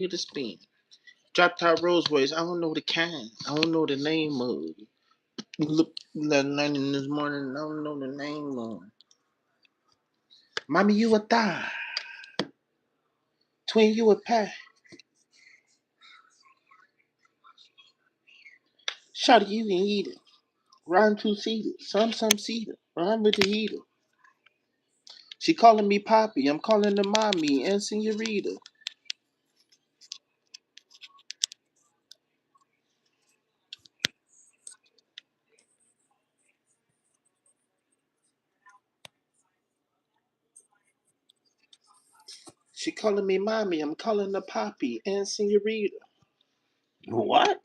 Hear the spin. Drop top Roseways. I don't know the kind. I don't know the name of it. Look, that night in this morning. I don't know the name of it. Mommy, you a thigh. Twin, you a pie. Shawty, you can eat it. Rhyme two-seater. Some cedar. Rhyme with the heater. She calling me Poppy. I'm calling her Mommy and Senorita. She calling me Mommy. I'm calling her Poppy and Senorita. What?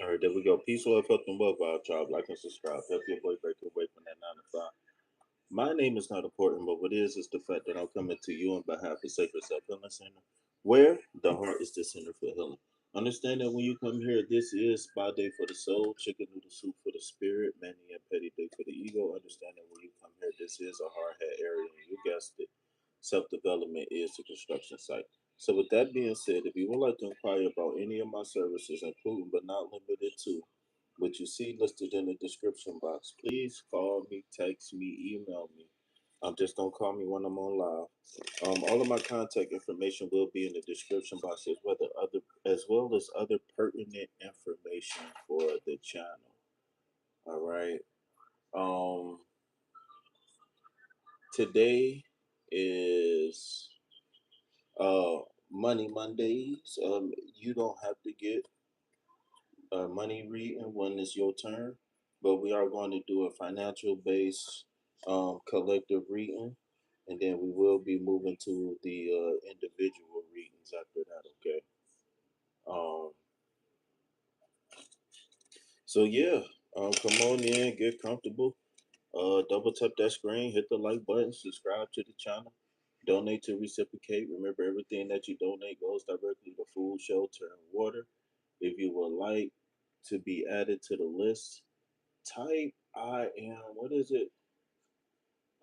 All right, there we go. Peace, love, health, and wealth, our child. Like and subscribe. Help your boy break away from that 9 to 5. My name is not important, but what is the fact that I'm coming to you on behalf of Sacred Self Healing Center, where the heart is the center for healing. Understand that when you come here, this is spa day for the soul, chicken noodle soup for the spirit, manny and petty day for the ego. Understand that when you come here, this is a hard hat area, and you guessed it. Self development is the construction site. So, with that being said, if you would like to inquire about any of my services, including but not limited to what you see listed in the description box, please call me, text me, email me. Just don't call me when I'm on live. All of my contact information will be in the description box as well as other pertinent information for the channel. All right. Um, Today is Money Mondays. You don't have to get a money reading when it's your turn, but we are going to do a financial based collective reading, and then we will be moving to the individual readings after that. Okay. Um, so yeah, come on in, get comfortable. Double tap that screen, hit the like button, subscribe to the channel, donate to reciprocate. Remember, everything that you donate goes directly to food, shelter, and water. If you would like to be added to the list, type I am, what is it?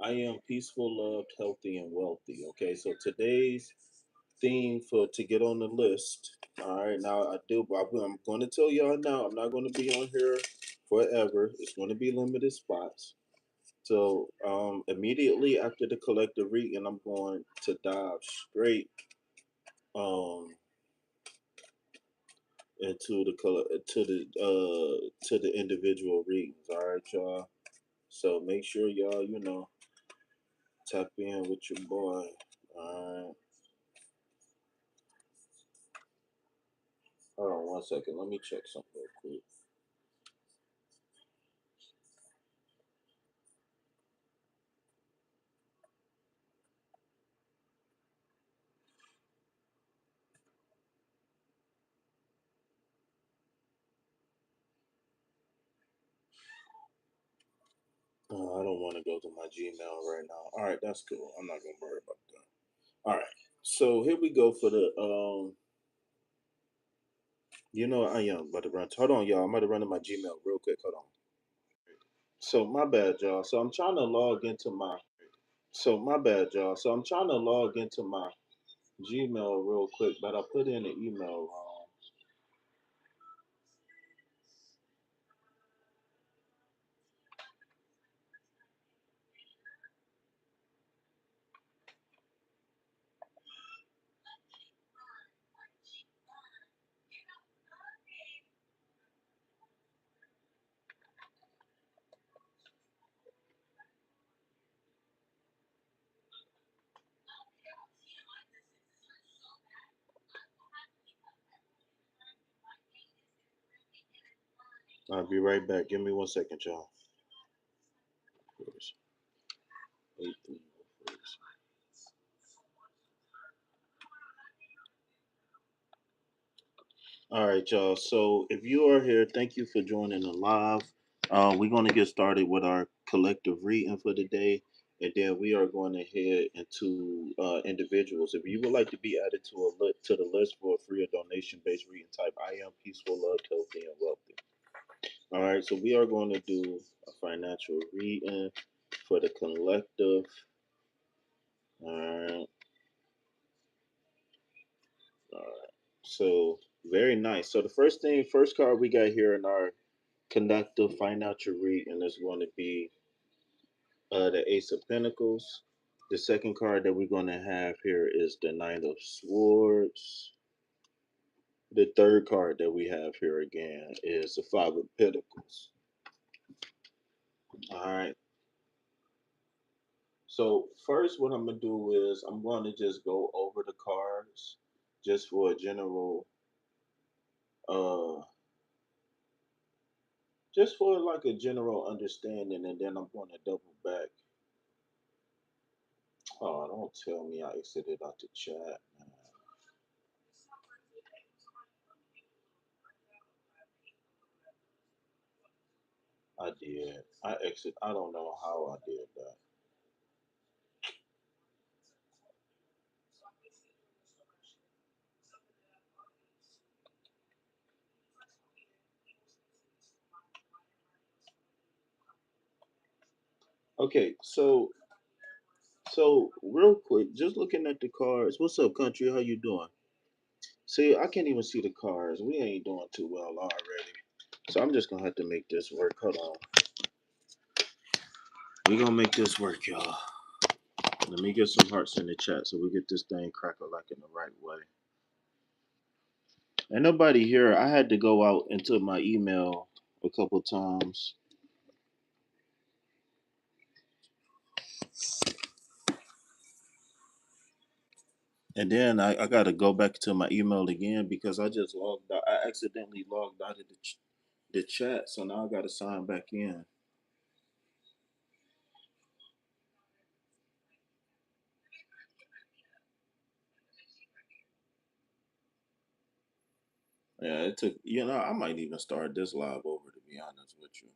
I am peaceful, loved, healthy, and wealthy. Okay, so today's theme for to get on the list. All right, now I'm going to tell y'all now, I'm not going to be on here forever. It's going to be limited spots. So immediately after the collective reading, I'm going to dive straight into the color to the individual readings. All right, y'all. So make sure y'all tap in with your boy. All right. Hold on 1 second. Let me check something real quick. I don't want to go to my Gmail right now. All right, that's cool. I'm not gonna worry about that. All right. So here we go for the I am about to run. Hold on, y'all. I'm about to run to my Gmail real quick. Hold on. So my bad, y'all. So I'm trying to log into my. So my bad, y'all. So I'm trying to log into my Gmail real quick, but I put in the email wrong. I'll be right back. Give me 1 second, y'all. 8304. All right, y'all. So if you are here, thank you for joining the live. We're going to get started with our collective reading for the day, and then we are going to head into individuals. If you would like to be added to the list for a free or donation-based reading, type I am peaceful, loved, healthy, and wealthy. All right, so we are going to do a financial reading for the collective. All right, all right. So very nice. So the first card we got here in our conductive financial reading is going to be the Ace of Pentacles. The second card that we're going to have here is the Nine of Swords. The third card that we have here again is the Five of Pentacles. All right. So first, what I'm gonna do is I'm going to just go over the cards, just for a uh, just for like a general understanding, and then I'm going to double back. Oh, don't tell me I exited out the chat, man. I did. I don't know how I did that. Okay, so real quick, just looking at the cards. What's up, country? How you doing? See, I can't even see the cards. We ain't doing too well already. So I'm just gonna have to make this work. Hold on. We gonna make this work, y'all. Let me get some hearts in the chat so we get this thing crackle like in the right way. Ain't nobody here. I had to go out into my email a couple times. And then I got to go back to my email again because I just logged out. I accidentally logged out of the chat. So now I got to sign back in. Yeah, it took, I might even start this live over to be honest with you.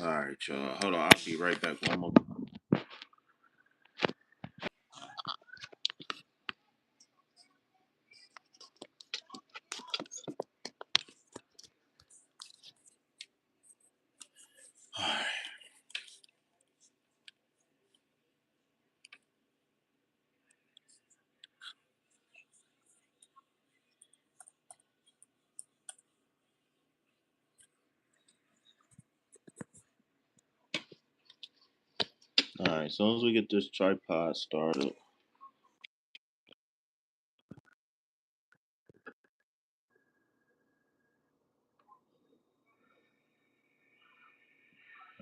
All right, y'all. Hold on. I'll be right back. One more. All right. All right. As soon as we get this tripod started.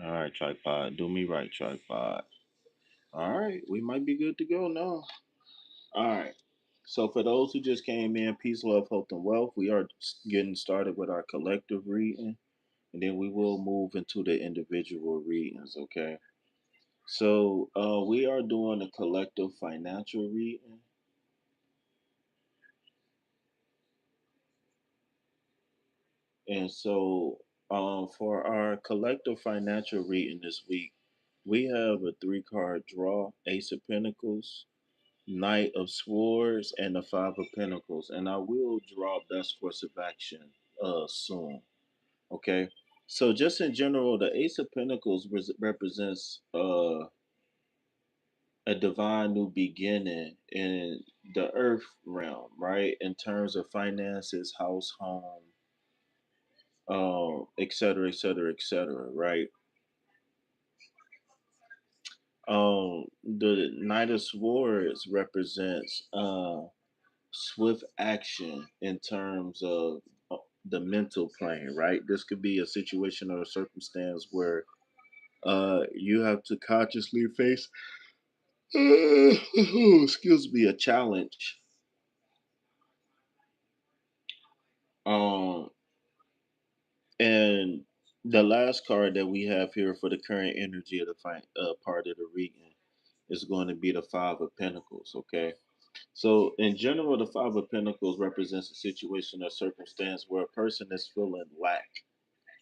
All right, tripod. Do me right, tripod. All right. We might be good to go now. All right. So for those who just came in, peace, love, health, and wealth, we are getting started with our collective reading, and then we will move into the individual readings. Okay. So we are doing a collective financial reading, and so for our collective financial reading this week, we have a three-card draw: Ace of Pentacles, Knight of Swords, and the Five of Pentacles. And I will draw best course of action soon. Okay. So just in general, the Ace of Pentacles represents a divine new beginning in the earth realm, right? In terms of finances, house, home, et cetera, et cetera, et cetera, right? The Knight of Swords represents swift action in terms of the mental plane, right? This could be a situation or a circumstance where you have to consciously face. excuse me, a challenge. Um, and the last card that we have here for the current energy of the part of the reading is going to be the Five of Pentacles. Okay, so in general, the Five of Pentacles represents a situation or circumstance where a person is feeling lack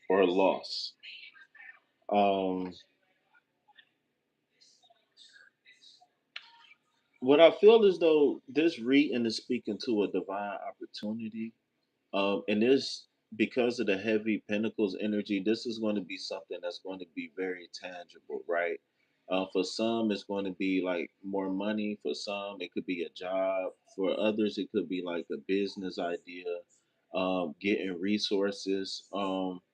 or loss. Um, what I feel is though this reading is speaking to a divine opportunity. And this, because of the heavy Pentacles energy, this is going to be something that's going to be very tangible, right? For some, it's going to be like more money. For some, it could be a job. For others, it could be like a business idea, getting resources,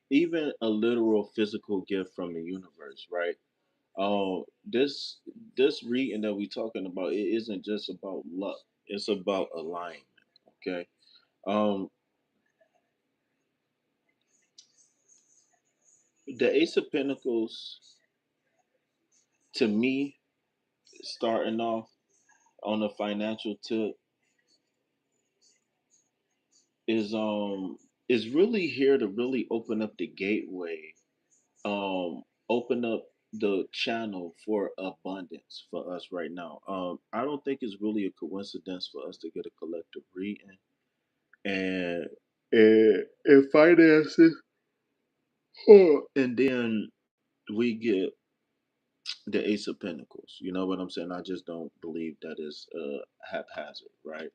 even a literal physical gift from the universe, right? This reading that we're talking about, it isn't just about luck. It's about alignment. Okay. Um, the Ace of Pentacles, to me, starting off on a financial tip, is really here to really open up the gateway, open up the channel for abundance for us right now. I don't think it's really a coincidence for us to get a collective reading and and finances, and then we get the Ace of Pentacles. You know what I'm saying? I just don't believe that is haphazard, right?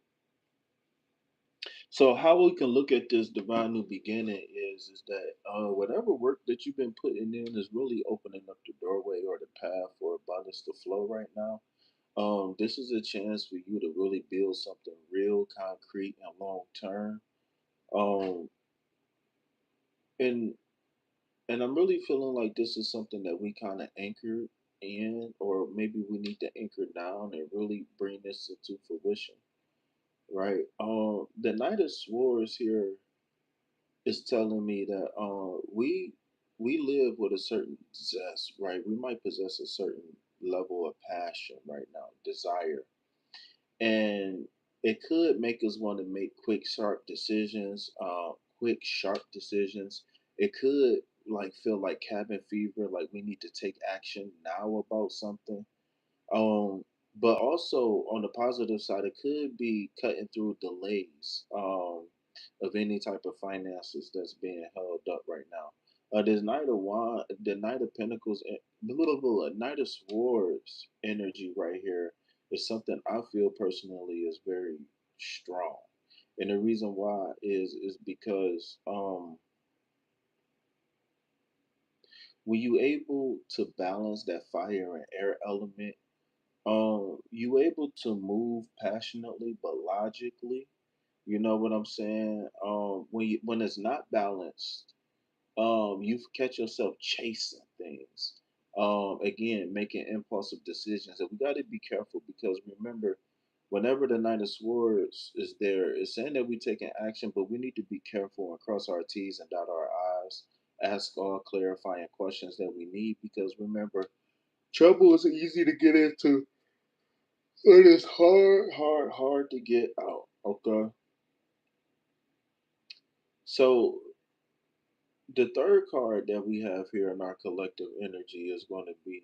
So how we can look at this divine new beginning is that whatever work that you've been putting in is really opening up the doorway or the path for abundance to flow right now. This is a chance for you to really build something real, concrete, and long term. Um, and and I'm really feeling like this is something that we kind of anchored in, or maybe we need to anchor down and really bring this into fruition, right? The Knight of Swords here is telling me that we live with a certain zest, right? We might possess a certain level of passion right now, desire, and it could make us want to make quick, sharp decisions. Quick, sharp decisions. It could like feel like cabin fever, like we need to take action now about something. um, but also on the positive side, it could be cutting through delays of any type of finances that's being held up right now. This the Knight of Pentacles, the little Knight of Swords energy right here is something I feel personally is very strong, and the reason why is because when you able to balance that fire and air element, you able to move passionately but logically. You know what I'm saying? When it's not balanced, you catch yourself chasing things. Again, making impulsive decisions, and we got to be careful because remember, whenever the Knight of Swords is there, it's saying that we're taking action, but we need to be careful and cross our T's and dot our I's. Ask all clarifying questions that we need because remember, trouble is easy to get into. It is hard, hard, hard to get out. Okay. So the third card that we have here in our collective energy is going to be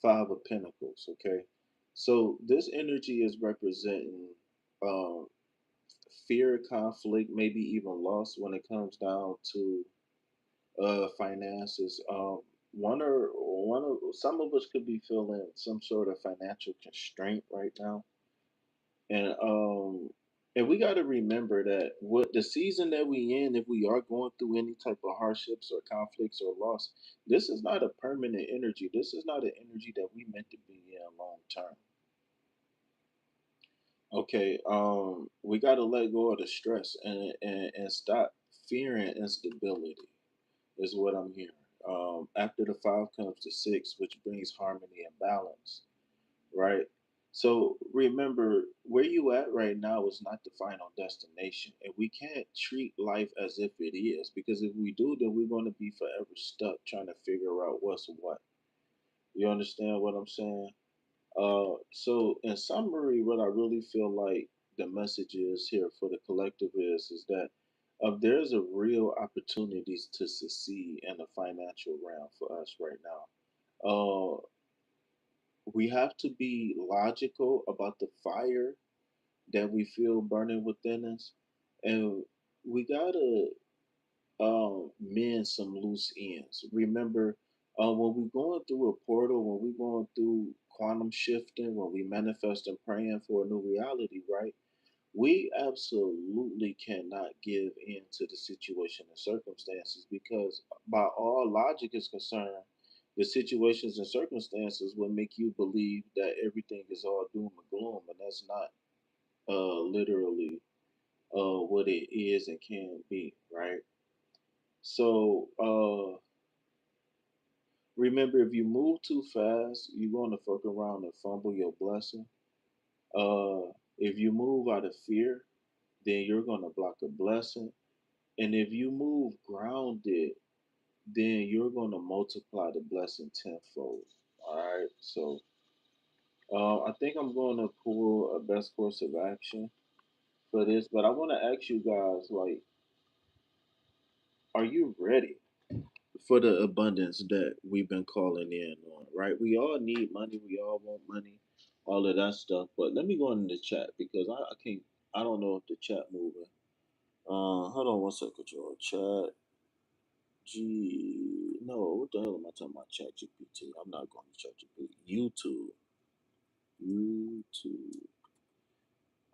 Five of Pentacles. Okay. So this energy is representing um, fear, conflict, maybe even loss when it comes down to finances. One of some of us could be feeling some sort of financial constraint right now, and we got to remember that what the season that we in, if we are going through any type of hardships or conflicts or loss, this is not a permanent energy. This is not an energy that we meant to be in long term. Okay, we got to let go of the stress and stop fearing instability. Is what I'm hearing. After the five comes the six, which brings harmony and balance, right? So remember, where you at right now is not the final destination, and we can't treat life as if it is, because if we do, then we're going to be forever stuck trying to figure out what's what. You understand what I'm saying? So in summary, what I really feel like the message is here for the collective is that there's a real opportunities to succeed in the financial realm for us right now. Uh, we have to be logical about the fire that we feel burning within us, and we gotta mend some loose ends. Remember, when we're going through a portal, when we're going through quantum shifting, when we manifest and praying for a new reality, right? We absolutely cannot give in to the situation and circumstances because, by all logic is concerned, the situations and circumstances will make you believe that everything is all doom and gloom, and that's not literally what it is and can be, right? So remember, if you move too fast, you're going to fuck around and fumble your blessing. If you move out of fear, then you're going to block a blessing. And if you move grounded, then you're going to multiply the blessing tenfold. All right. So I think I'm going to pull a best course of action for this, but I want to ask you guys, like, are you ready for the abundance that we've been calling in on, right? We all need money. We all want money, all of that stuff. But let me go in the chat because I can't, I don't know if the chat moving. Hold on one second, y'all. Chat no, what the hell am I talking about? Chat GPT. I'm not going to chat GPT. YouTube.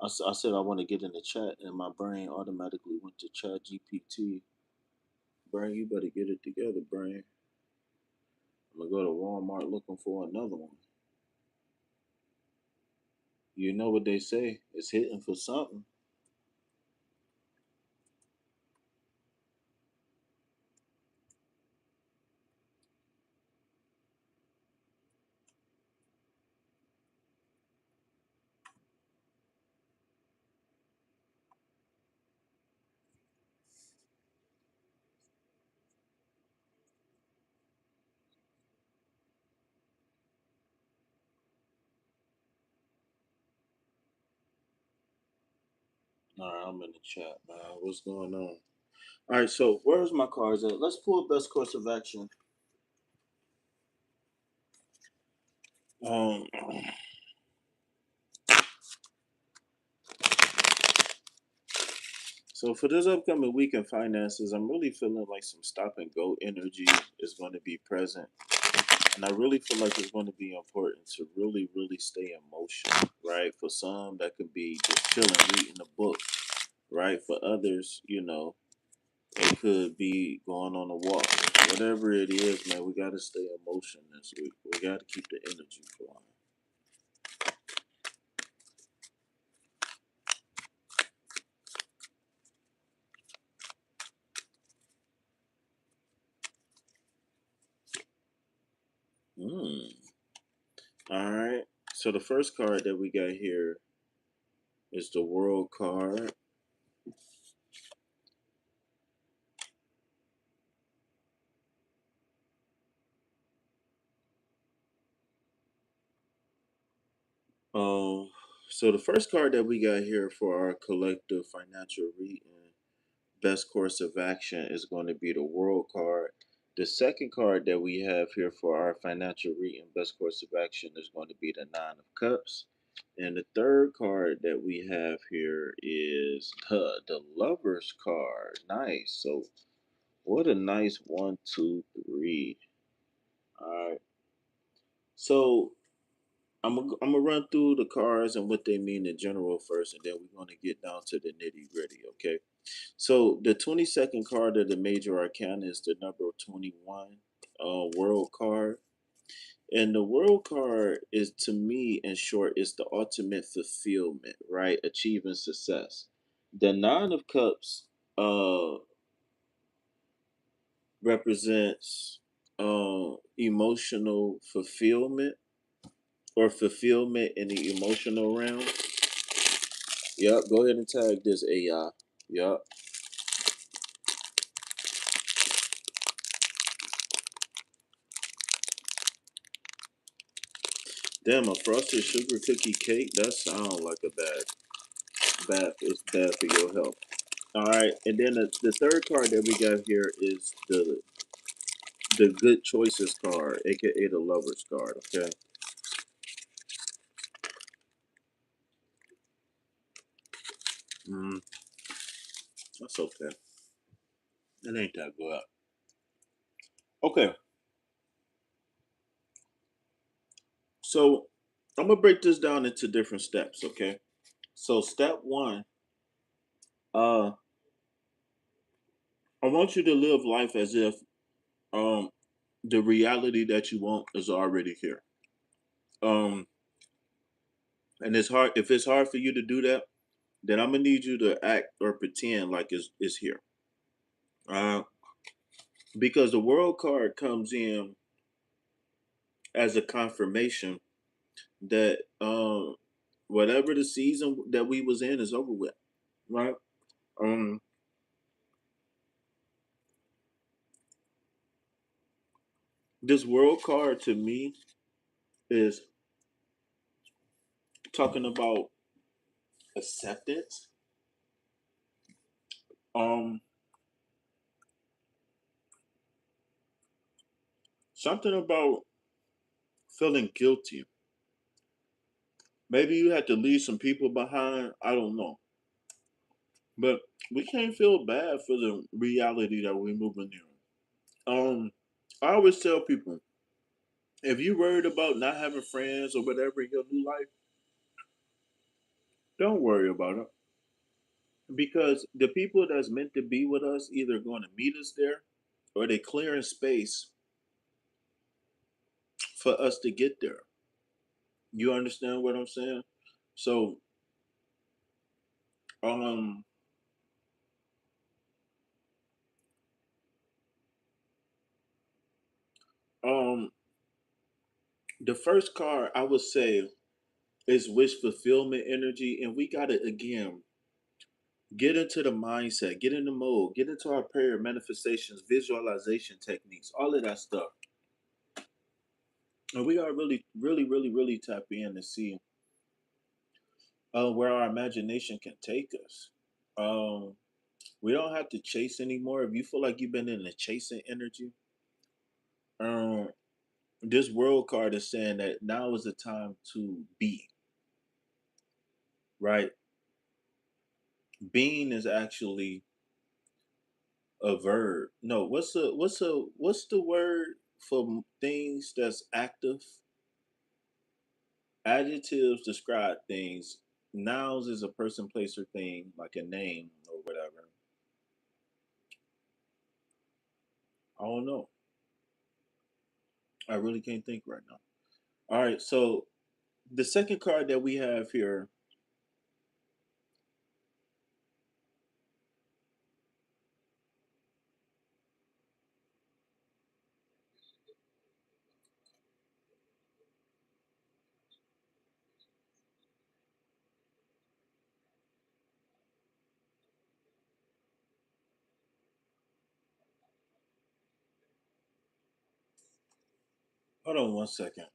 I said I want to get in the chat, and my brain automatically went to chat GPT. Brain, you better get it together, brain. I'm gonna go to Walmart looking for another one. You know what they say? It's hitting for something. All right, I'm in the chat, man. What's going on? All right, so where's my cards at? Let's pull best course of action. Um, so for this upcoming week in finances, I'm really feeling like some stop and go energy is going to be present, and I really feel like it's going to be important to really, really stay in motion. Right? For some, that could be just chilling, reading a book. Right? For others, it could be going on a walk. Whatever it is, man, we got to stay in motion this week. We got to keep the energy flowing. All right. So the first card that we got here is the World card. Um, so the first card that we got here for our collective financial reading, best course of action, is going to be the World card. The second card that we have here for our financial reading, best course of action, is going to be the Nine of Cups. And the third card that we have here is the Lovers card. Nice. So what a nice 1, 2, 3. All right. So I'm gonna run through the cards and what they mean in general first, and then we're gonna get down to the nitty gritty. Okay. So the 22nd card of the major arcana is the number 21, World card, and the World card is, to me, in short, is the ultimate fulfillment, right? Achieving success. The Nine of Cups represents emotional fulfillment, or fulfillment in the emotional realm. Yep, go ahead and tag this AI. Yep. Damn, a frosted sugar cookie cake? That sounds like a bad. It's bad for your health. All right, and then the third card that we got here is the good choices card, aka the lovers card. Okay. Mm, that's okay. It ain't that good. Okay, so I'm gonna break this down into different steps. Okay. So step one, uh, I want you to live life as if um the reality that you want is already here. Um, and it's hard if it's hard for you to do that, then I'm gonna need you to act or pretend like it's here. Uh, because the world card comes in as a confirmation that whatever the season that we was in is over with, right? Um, this world card to me is talking about acceptance. Um, something about feeling guilty. Maybe you had to leave some people behind. I don't know, but we can't feel bad for the reality that we're moving in. I always tell people if you're worried about not having friends or whatever in your new life, don't worry about it because the people that's meant to be with us either going to meet us there or they clearing space for us to get there. You understand what I'm saying? So, um, um, the first card I would say is wish fulfillment energy, and we gotta again get into the mindset, get in the mode, get into our prayer manifestations, visualization techniques, all of that stuff. And we gotta really tap in and see where our imagination can take us. Um, we don't have to chase anymore. If you feel like you've been in a chasing energy, um, this world card is saying that now is the time to be, right? Being is actually a verb. No, what's the word for things that's active? Adjectives describe things. Nouns is a person, place, or thing, like a name or whatever. I don't know. I really can't think right now. All right, so the second card that we have here. Hold on one second.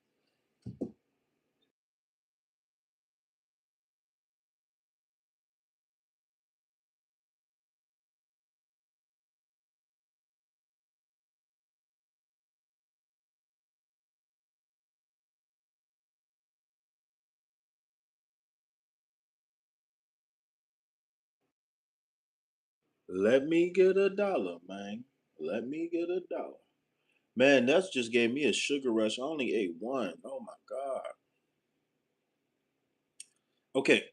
Let me get a dollar, man. Let me get a dollar. Man, that's just gave me a sugar rush. I only ate one. Oh my god. Okay.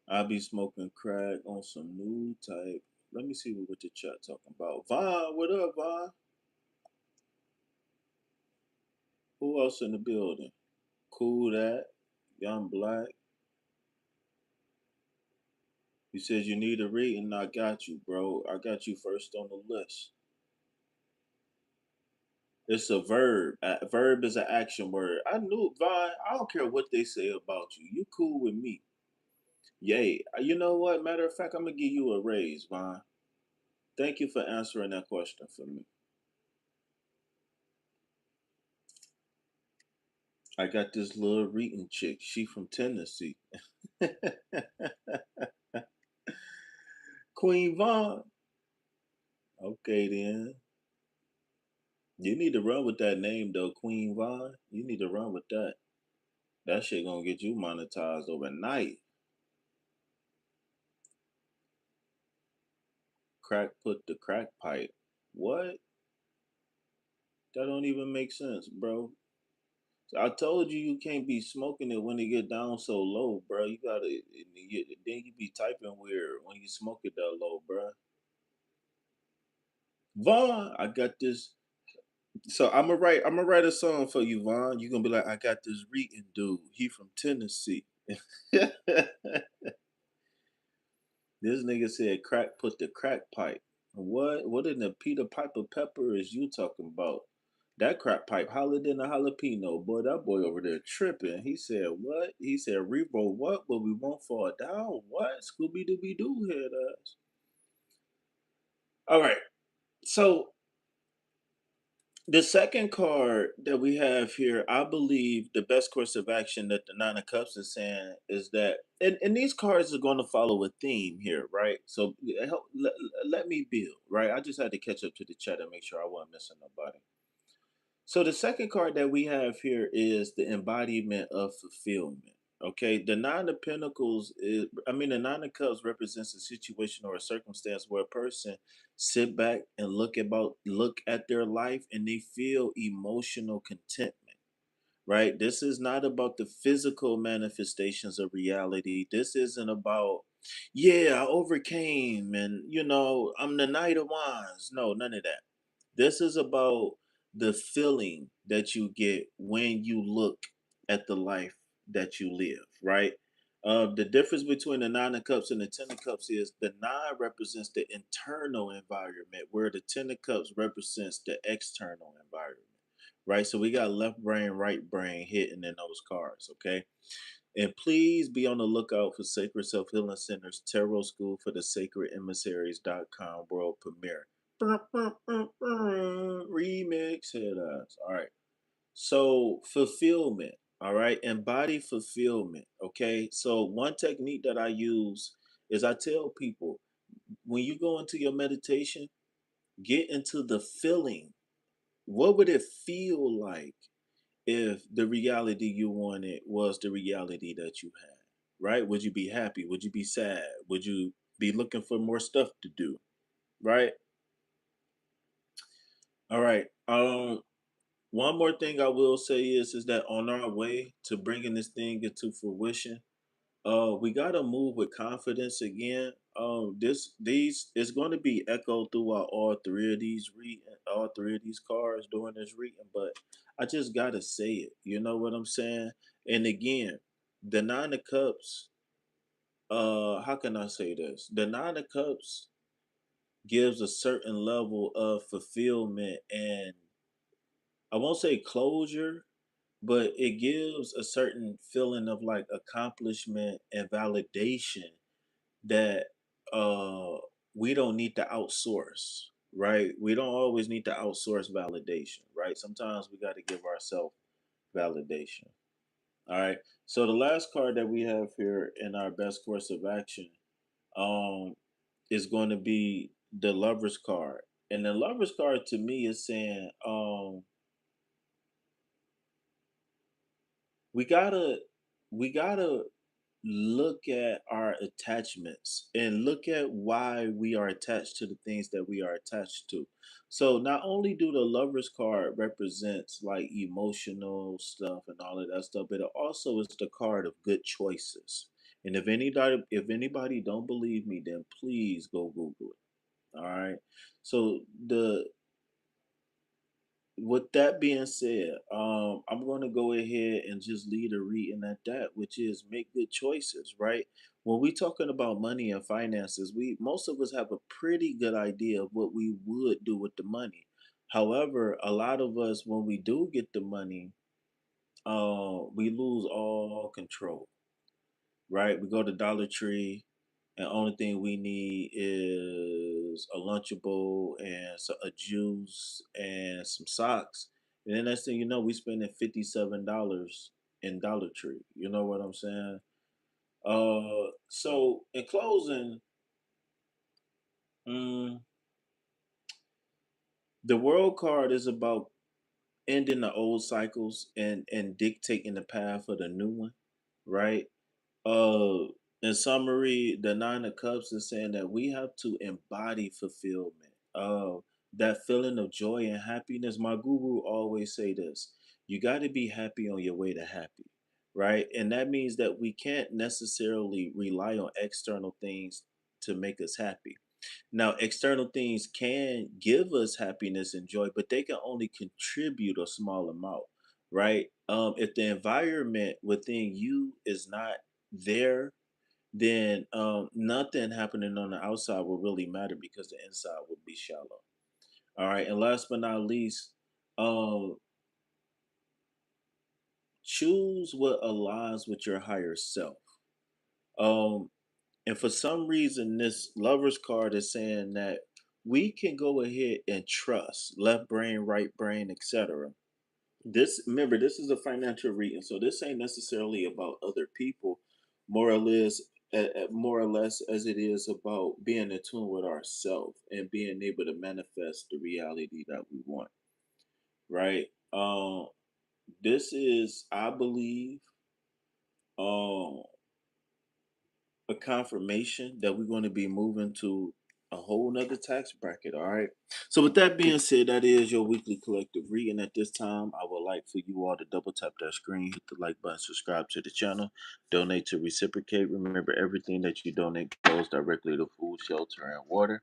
I'll be smoking crack on some new type. Let me see what the chat talking about. Vaughn, what up, Vaughn? Who else in the building? Cool that. Young Black. You said you need a reading. I got you, bro. I got you first on the list. It's a verb. A verb is an action word. I knew, Vaughn. I don't care what they say about you. You cool with me. Yay. You know what? Matter of fact, I'm gonna give you a raise, Vaughn. Thank you for answering that question for me. I got this little reading chick. She from Tennessee. Queen Vaughn. Okay then. You need to run with that name though, Queen Vaughn. You need to run with that. That shit gonna get you monetized overnight. Crack put the crack pipe. What? That don't even make sense, bro. I told you you can't be smoking it when it get down so low, bro. You gotta then you be typing weird when you smoke it that low, bro. Vaughn, I got this. So I'm gonna write a song for you, Vaughn. You gonna be like, I got this reading dude. He from Tennessee. This nigga said crack put the crack pipe. What? What in the Peter Piper pepper is you talking about? That crack pipe hollered than a jalapeno. Boy, that boy over there tripping. He said, what? He said, Revo, what? But we won't fall down. What? Scooby Dooby Doo head us. All right. So the second card that we have here, I believe the best course of action that the Nine of Cups is saying is that, and these cards are going to follow a theme here, right? So let me build, right? I just had to catch up to the chat and make sure I wasn't missing nobody. So the second card that we have here is the embodiment of fulfillment. Okay, the Nine of Pentacles is, I mean, the Nine of Cups represents a situation or a circumstance where a person sit back and look at their life and they feel emotional contentment. Right? This is not about the physical manifestations of reality. This isn't about, yeah, I overcame and I'm the Knight of Wands. No, none of that. This is about the feeling that you get when you look at the life that you live, right? The difference between the Nine of Cups and the Ten of Cups is the Nine represents the internal environment, where the Ten of Cups represents the external environment, right? So we got left brain, right brain hitting in those cards, okay? And please be on the lookout for Sacred Self Healing Center's Tarot School for the Sacred Emissaries.com world premiere. Remix head us. All right. So fulfillment. All right. Embody fulfillment. Okay. So one technique that I use is I tell people when you go into your meditation, get into the feeling. What would it feel like if the reality you wanted was the reality that you had? Right? Would you be happy? Would you be sad? Would you be looking for more stuff to do? Right? All right. One more thing I will say is that on our way to bringing this thing into fruition, we gotta move with confidence again. These is going to be echoed throughout all three of these cards during this reading, but I just gotta say it. You know what I'm saying? And again, the Nine of Cups. How can I say this? The Nine of Cups gives a certain level of fulfillment and I won't say closure, but it gives a certain feeling of like accomplishment and validation that uh we don't need to outsource, right? We don't always need to outsource validation, right? Sometimes we got to give ourselves validation. All right. So the last card that we have here in our best course of action um is going to be the Lover's card. And the Lover's card to me is saying we gotta we gotta look at our attachments and look at why we are attached to the things that we are attached to. So not only do the Lover's card represents like emotional stuff and all of that stuff, but it also is the card of good choices. And if anybody don't believe me, then please go Google it. All right. So the with that being said, I'm going to go ahead and just lead a reading at that, which is make good choices, right? When we talking about money and finances, we most of us have a pretty good idea of what we would do with the money. However, a lot of us, when we do get the money, we lose all control, right? We go to Dollar Tree, and only thing we need is a Lunchable and a juice and some socks. And then next thing you know, we spending $57 in Dollar Tree. You know what I'm saying? So in closing, mm, the world card is about ending the old cycles and dictating the path of the new one, right? Uh, in summary, the Nine of Cups is saying that we have to embody fulfillment. That feeling of joy and happiness. My guru always say this: you got to be happy on your way to happy, right? And that means that we can't necessarily rely on external things to make us happy. Now, external things can give us happiness and joy, but they can only contribute a small amount, right? If the environment within you is not there, then nothing happening on the outside will really matter because the inside will be shallow. All right. And last but not least, um, choose what aligns with your higher self. Um, and for some reason, this lover's card is saying that we can go ahead and trust left brain, right brain, etc. This remember, this is a financial reading, so this ain't necessarily about other people, more or less as it is about being in tune with ourselves and being able to manifest the reality that we want. Right? This is, I believe, um, a confirmation that we're going to be moving to a whole nother tax bracket. All right. So with that being said, that is your weekly collective reading. At this time, I would like for you all to double tap that screen, hit the like button, subscribe to the channel, donate to reciprocate. Remember, everything that you donate goes directly to food, shelter, and water.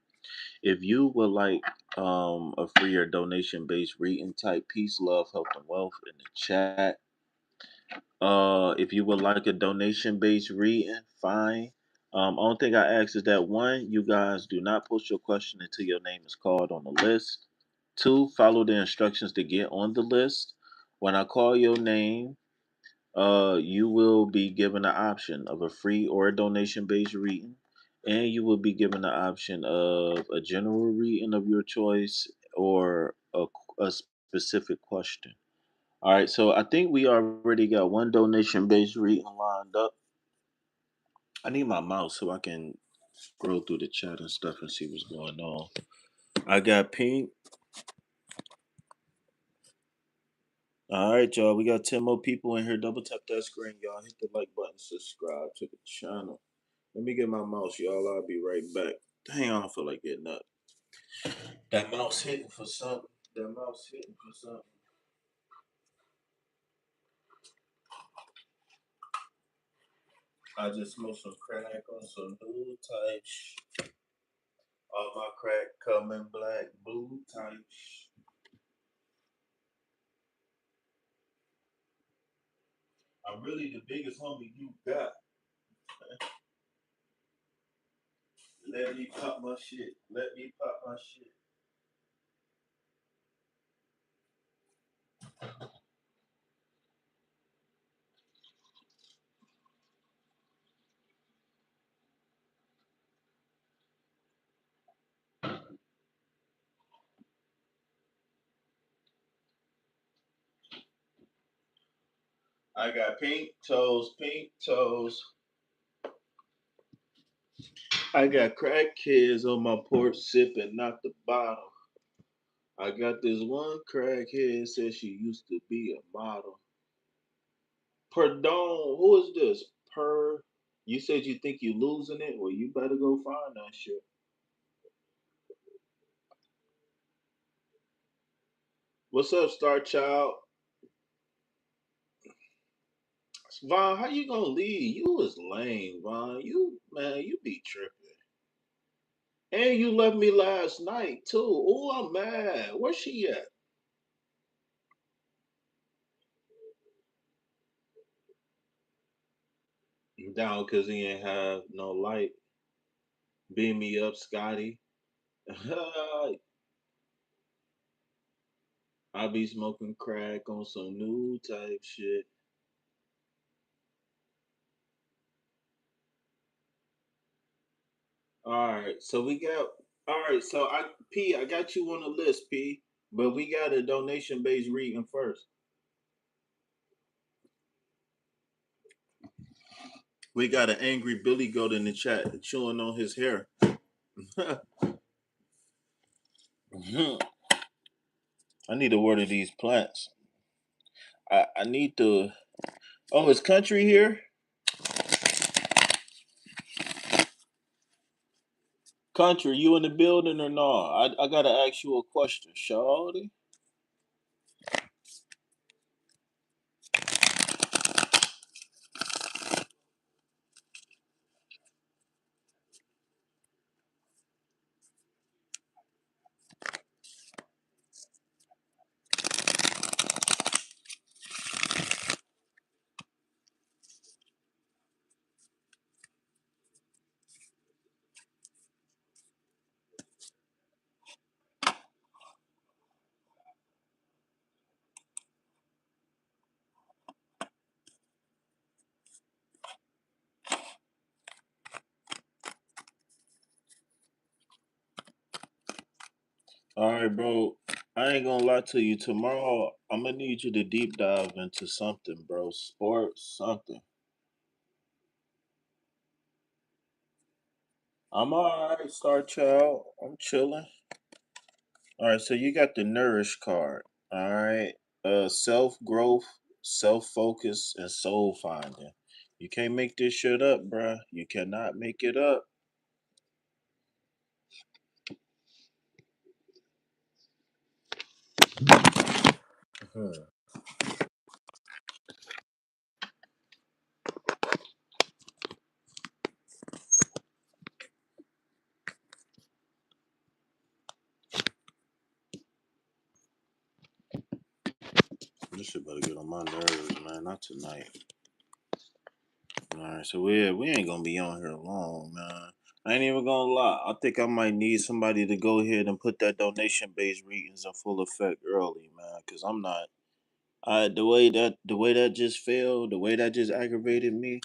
If you would like a free or donation based reading, type peace, love, health, and wealth in the chat. If you would like a donation based reading, fine. Only thing I ask is that one, you guys do not post your question until your name is called on the list. Two, follow the instructions to get on the list. When I call your name, you will be given the option of a free or a donation based reading, and you will be given the option of a general reading of your choice or a specific question. All right, so I think we already got one donation based reading lined up. I need my mouse so I can scroll through the chat and stuff and see what's going on. I got Pink. All right, y'all. We got 10 more people in here. Double tap that screen, y'all. Hit the like button, subscribe to the channel. Let me get my mouse, y'all. I'll be right back. Dang, I don't feel like getting up. That mouse hitting for something. That mouse hitting for something. I just smoked some crack on some blue type. All my crack coming black, blue type. I'm really the biggest homie you got. Let me pop my shit. Let me pop my shit. I got pink toes, pink toes. I got crack kids on my porch sipping, not the bottle. I got this one crackhead said she used to be a model. Pardon, who is this? Per, you said you think you losing it? Well, you better go find that shit. What's up, Star Child? Vaughn, how you gonna leave? You was lame, Vaughn. You man, you be tripping. And you left me last night too. Oh, I'm mad. Where's she at? Down because he ain't have no light. Beam me up, Scotty. I be smoking crack on some new type shit. All right, so we got. All right, so I got you on the list, P. But we got a donation based reading first. We got an angry Billy Goat in the chat chewing on his hair. I need to water these plants. I need to. Oh, is Country here? Country, you in the building or no? I gotta ask you a question, shawty. All right, bro. I ain't gonna lie to you. Tomorrow, I'm gonna need you to deep dive into something, bro. Sports, something. I'm all right, Star Child. I'm chilling. All right, so you got the Nourish card. All right, self growth, self focus, and soul finding. You can't make this shit up, bruh. You cannot make it up. Mhm. This shit better get on my nerves, man. Not tonight. All right, so we ain't gonna be on here long, man. I ain't even gonna lie. I think I might need somebody to go ahead and put that donation based readings in full effect early, man. Cause I'm not. The way that just failed, the way that just aggravated me.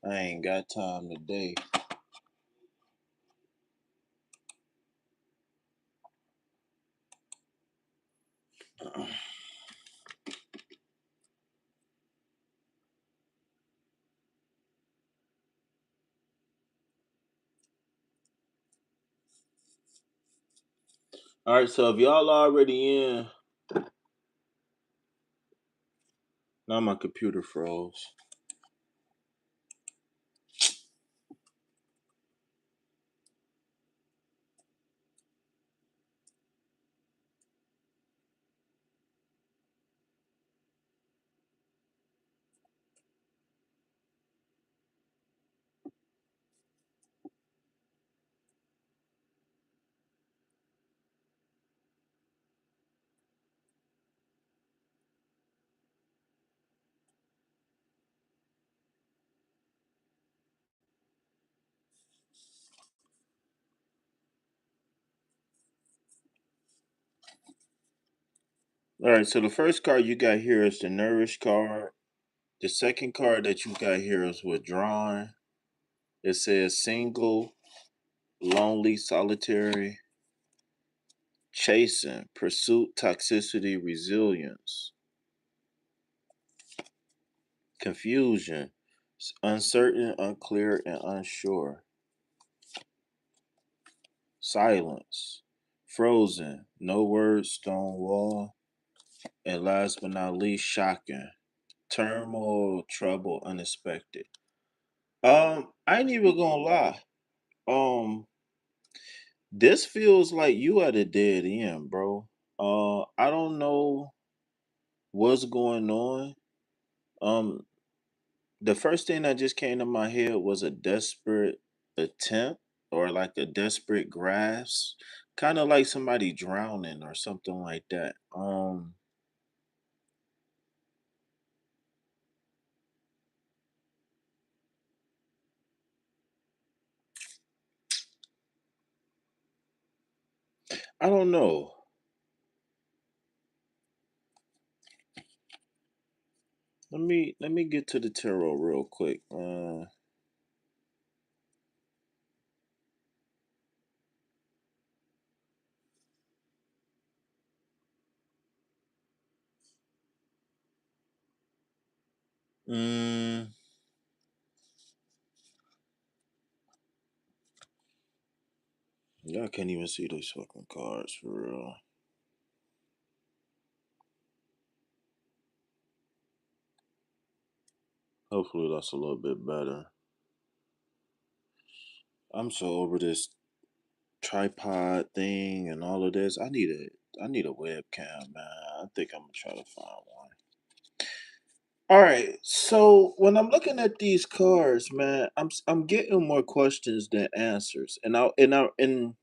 I ain't got time today. All right, so if y'all already in, now my computer froze. All right, so the first card you got here is the Nourish card. The second card that you got here is Withdrawn. It says single, lonely, solitary, chasing, pursuit, toxicity, resilience, confusion, uncertain, unclear, and unsure, silence, frozen, no words, stone wall, and last but not least, shocking, turmoil, trouble, unexpected. I ain't even gonna lie. Um, this feels like you at a dead end, bro. I don't know what's going on. Um, the first thing that just came to my head was a desperate attempt or like a desperate grasp, kind of like somebody drowning or something like that. I don't know. Let me get to the tarot real quick. Mm, yeah, I can't even see these fucking cards for real. Hopefully that's a little bit better. I'm so over this tripod thing and all of this. I need a webcam, man. I think I'm gonna try to find one. All right. So when I'm looking at these cards, man, I'm getting more questions than answers. And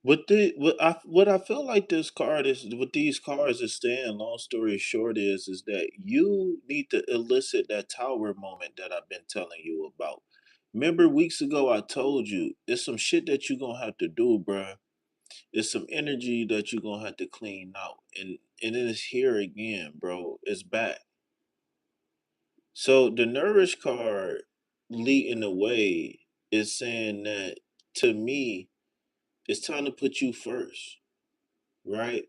what I feel like this card is what these cards is saying, long story short, is that you need to elicit that tower moment that I've been telling you about. Remember weeks ago I told you it's some shit that you're gonna have to do, bruh. It's some energy that you're gonna have to clean out. And it is here again, bro. It's back. So the nourish card leading the way is saying that to me, it's time to put you first, right?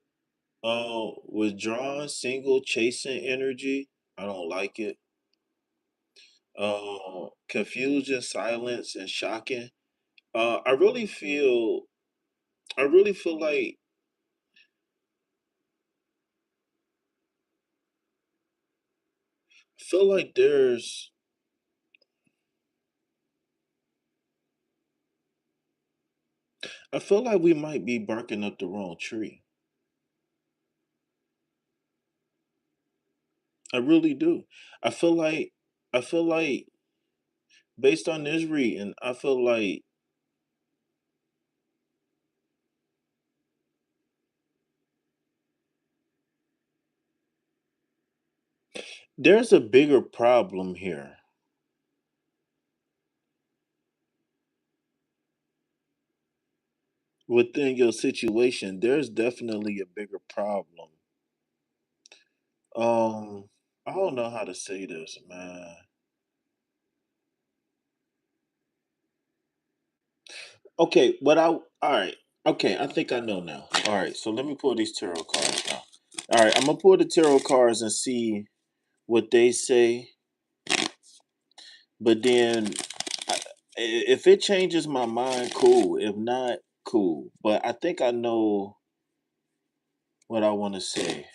Withdrawn, single, chasing energy. I don't like it. Confusion, silence, and shocking. Uh, I really feel. I really feel like there's. I feel like we might be barking up the wrong tree. I really do. I feel like. I feel like based on this reading, I feel like there's a bigger problem here within your situation. There's definitely a bigger problem. Um, I don't know how to say this, man. Okay, all right. Okay, I think I know now. All right, so let me pull these tarot cards now. All right, I'm gonna pull the tarot cards and see what they say. But then, I- if it changes my mind, cool. If not, cool. But I think I know what I want to say,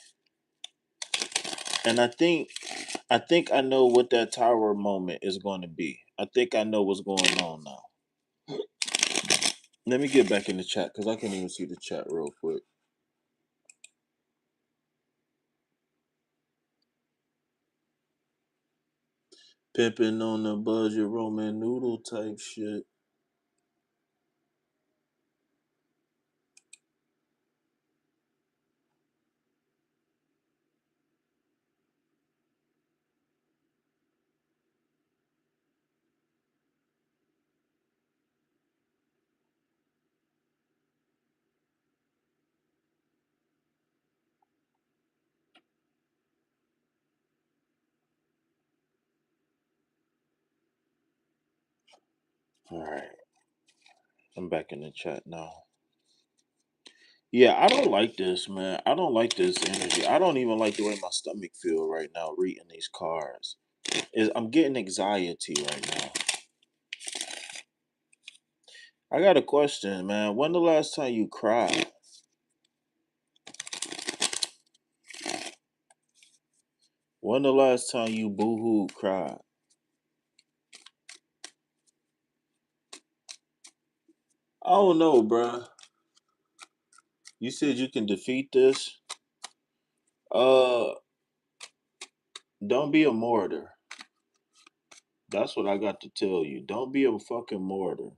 and I think I know what that tower moment is going to be. I think I know what's going on now. Let me get back in the chat because I can't even see the chat real quick. Pimping on the budget, Roman noodle type shit. All right, I'm back in the chat now. Yeah, I don't like this, man. I don't like this energy. I don't even like the way my stomach feel right now reading these cards. I'm getting anxiety right now. I got a question, man. When the last time you cried? When the last time you boo-hoo cried? I don't know, bruh. You said you can defeat this. Uh, don't be a martyr. That's what I got to tell you. Don't be a fucking martyr.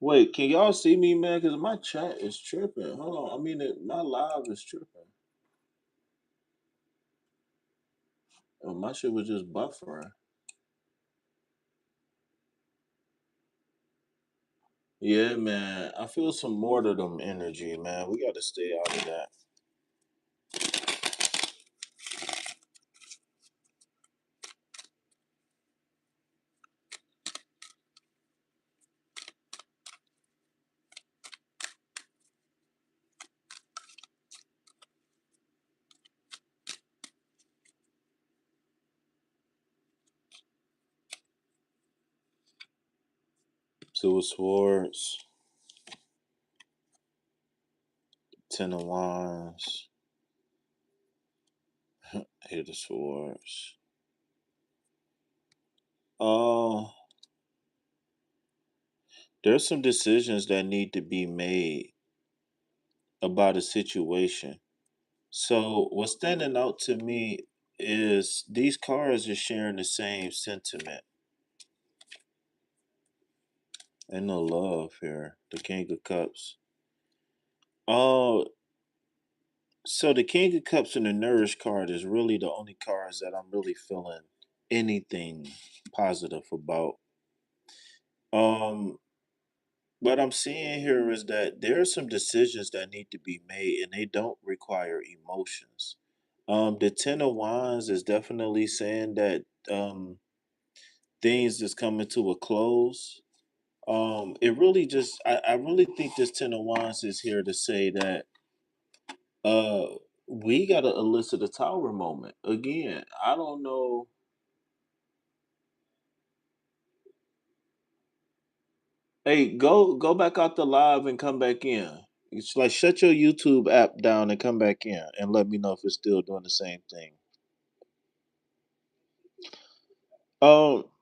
Wait, can y'all see me, man? Cause my chat is tripping. Hold on. I mean, my live is tripping. Oh, my shit was just buffering. Yeah, man. I feel some martyrdom energy, man. We got to stay out of that. Two of Swords, Ten of Wands, Eight of Swords. Uh, there's some decisions that need to be made about a situation. So what's standing out to me is these cards are sharing the same sentiment. And no love here. The King of Cups. Oh, so the King of Cups and the Nourish card is really the only cards that I'm really feeling anything positive about. Um, what I'm seeing here is that there are some decisions that need to be made and they don't require emotions. The Ten of Wands is definitely saying that um things is coming to a close. It really just I really think this Ten of Wands is here to say that uh we gotta elicit a tower moment. Again, I don't know. Hey, go back out the live and come back in. It's like shut your YouTube app down and come back in and let me know if it's still doing the same thing.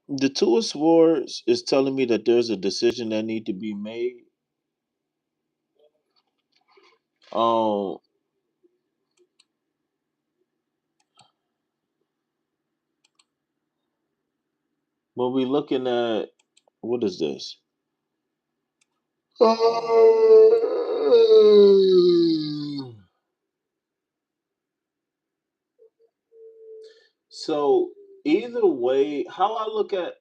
The Two of Swords is telling me that there's a decision that need to be made. Um, when we looking at what is this? So either way, how I look at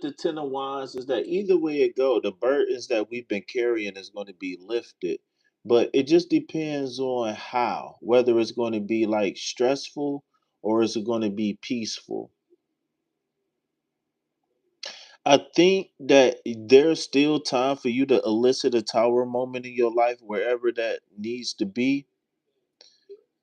the Ten of Wands is that either way it go, the burdens that we've been carrying is going to be lifted. But it just depends on how, whether it's going to be like stressful or is it going to be peaceful. I think that there's still time for you to elicit a tower moment in your life wherever that needs to be,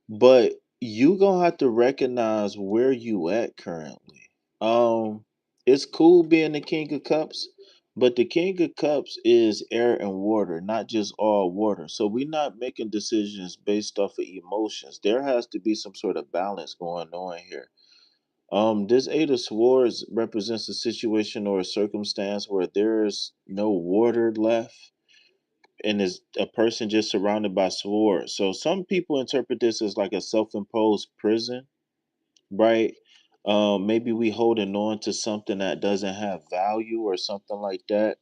but you gonna have to recognize where you at currently. Um, it's cool being the King of Cups, but the King of Cups is air and water, not just all water. So we're not making decisions based off of emotions. There has to be some sort of balance going on here. This Eight of Swords represents a situation or a circumstance where there's no water left and is a person just surrounded by swords. So some people interpret this as like a self-imposed prison, right? Maybe we holding on to something that doesn't have value or something like that.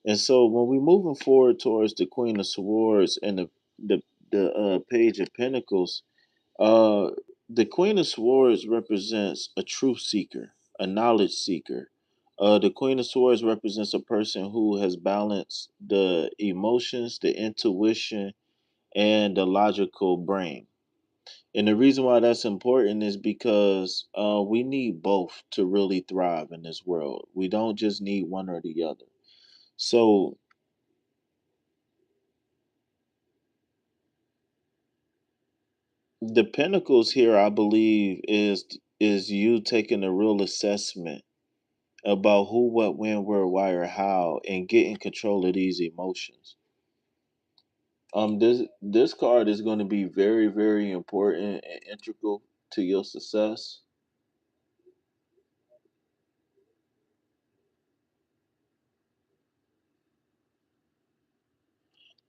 And so when we moving forward towards the Queen of Swords and the Page of Pentacles, uh, the Queen of Swords represents a truth seeker, a knowledge seeker. The Queen of Swords represents a person who has balanced the emotions, the intuition, and the logical brain. And the reason why that's important is because we need both to really thrive in this world. We don't just need one or the other. So the Pentacles here, I believe, is you taking a real assessment about who, what, when, where, why, or how, and getting control of these emotions. This card is going to be very, very important and integral to your success.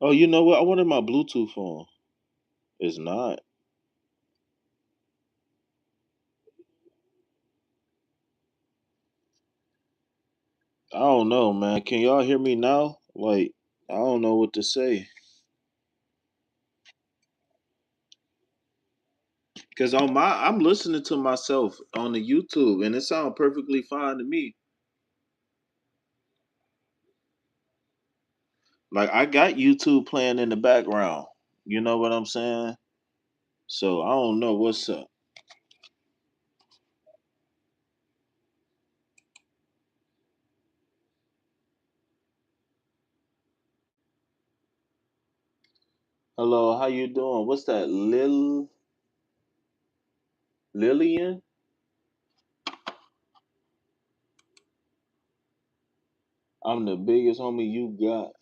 Oh, you know what? I wanted my Bluetooth on. It's not. I don't know, man. Can y'all hear me now? Like, I don't know what to say. Cause I'm listening to myself on the YouTube and it sounds perfectly fine to me. Like I got YouTube playing in the background. You know what I'm saying? So I don't know what's up. Hello, how you doing? What's that, Lillian? I'm the biggest homie you got.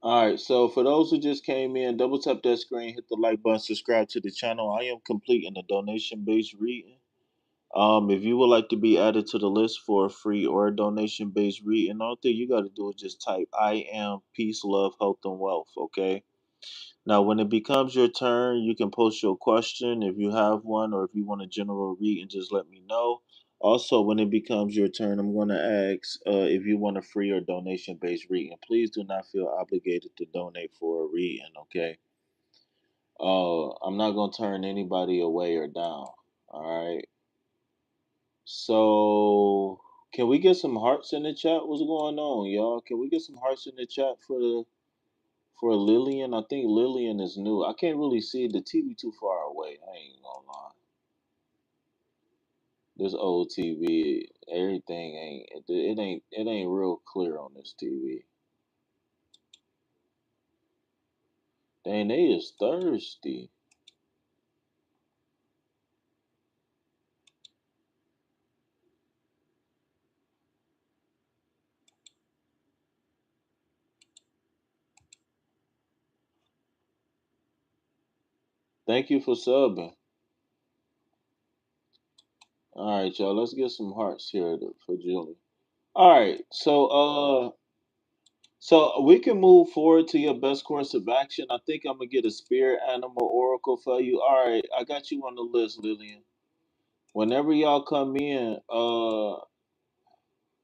All right, so for those who just came in, double tap that screen, hit the like button, subscribe to the channel. I am completing a donation based reading. If you would like to be added to the list for a free or a donation based reading, all thing you got to do is just type I am peace, love, health, and wealth. Okay. Now, when it becomes your turn, you can post your question if you have one, or if you want a general reading, just let me know. Also, when it becomes your turn, I'm going to ask if you want a free or donation based reading. Please do not feel obligated to donate for a reading, okay? I'm not going to turn anybody away or down, all right? So, can we get some hearts in the chat? What's going on, y'all? Can we get some hearts in the chat for Lillian? I think Lillian is new. I can't really see it. The TV too far away. I ain't gonna lie. This old TV, everything it ain't real clear on this TV. Dang, they is thirsty. Thank you for subbing. All right, y'all. Let's get some hearts here for Julie. All right, so we can move forward to your best course of action. I think I'm gonna get a spirit animal oracle for you. All right, I got you on the list, Lillian. Whenever y'all come in,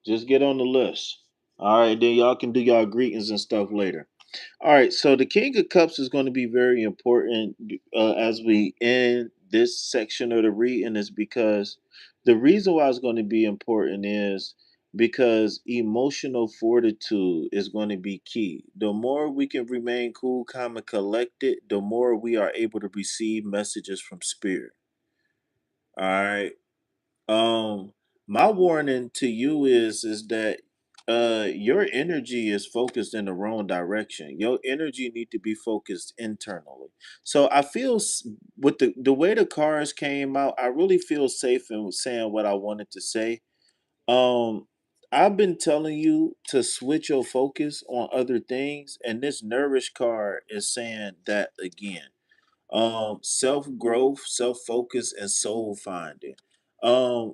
just get on the list. All right, then y'all can do y'all greetings and stuff later. All right, so the King of Cups is going to be very important as we end this section of the reading, is because the reason why it's going to be important is because emotional fortitude is going to be key. The more we can remain cool, calm, and collected, the more we are able to receive messages from spirit. All right. Um, my warning to you is that your energy is focused in the wrong direction. Your energy need to be focused internally. So I feel with the way the cards came out, I really feel safe in saying what I wanted to say. Um, I've been telling you to switch your focus on other things, and this nourish card is saying that again. Self growth, self focus, and soul finding.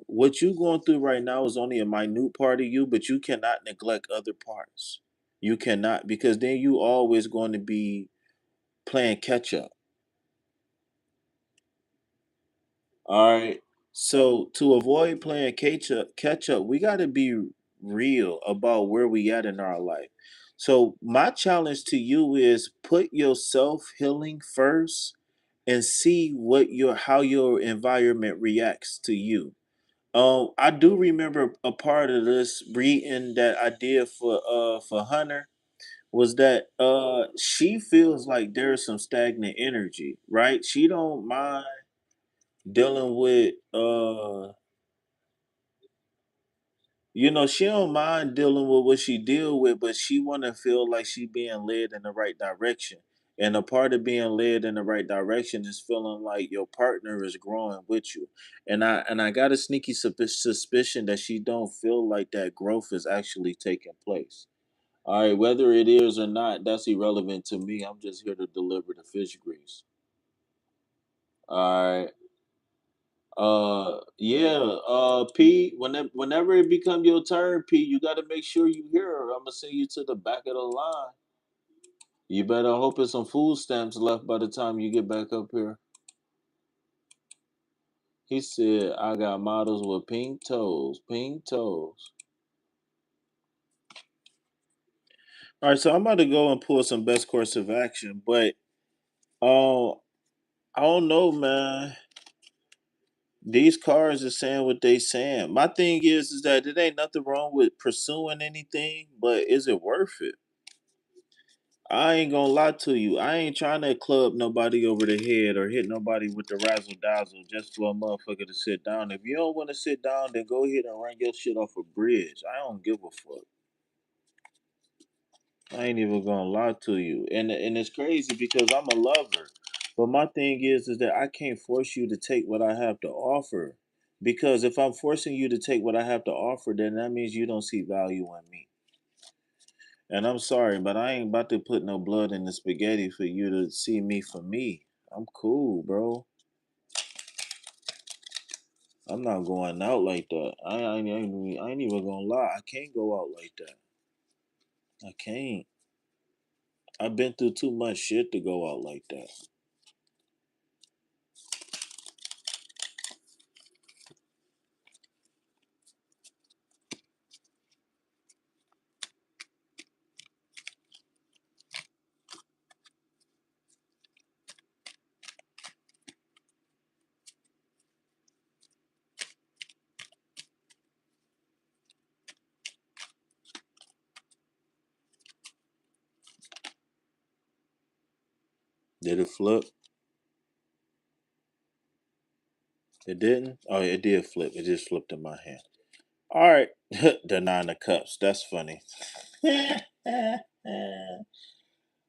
What you going through right now is only a minute part of you, but you cannot neglect other parts. You cannot, because then you always going to be playing catch up. All right. So to avoid playing catch up, we got to be real about where we at in our life. So my challenge to you is put your self healing first and see what your how your environment reacts to you. I do remember a part of this reading that I did for Hunter was that she feels like there's some stagnant energy, right? She don't mind dealing with she don't mind dealing with what she deal with, but she wanna feel like she being led in the right direction. And a part of being led in the right direction is feeling like your partner is growing with you. And I got a sneaky suspicion that she don't feel like that growth is actually taking place. All right, whether it is or not, that's irrelevant to me. I'm just here to deliver the fish grease. All right. Yeah. P. Whenever it become your turn, P, you got to make sure you hear her. I'm gonna send you to the back of the line. You better hope there's some food stamps left by the time you get back up here. He said, "I got models with pink toes, pink toes." All right, so I'm about to go and pull some best course of action, but uh, I don't know, man. These cards are saying what they saying. My thing is that it ain't nothing wrong with pursuing anything, but is it worth it? I ain't gonna lie to you. I ain't trying to club nobody over the head or hit nobody with the razzle dazzle just for a motherfucker to sit down. If you don't want to sit down, then go ahead and run your shit off a bridge. I don't give a fuck. I ain't even gonna lie to you. And it's crazy because I'm a lover. But my thing is that I can't force you to take what I have to offer. Because if I'm forcing you to take what I have to offer, then that means you don't see value in me. And I'm sorry, but I ain't about to put no blood in the spaghetti for you to see me for me. I'm cool, bro. I'm not going out like that. I ain't even gonna lie. I can't go out like that. I can't. I've been through too much shit to go out like that. Did it flip? It didn't? Oh, it did flip. It just flipped in my hand. All right. The nine of cups. That's funny.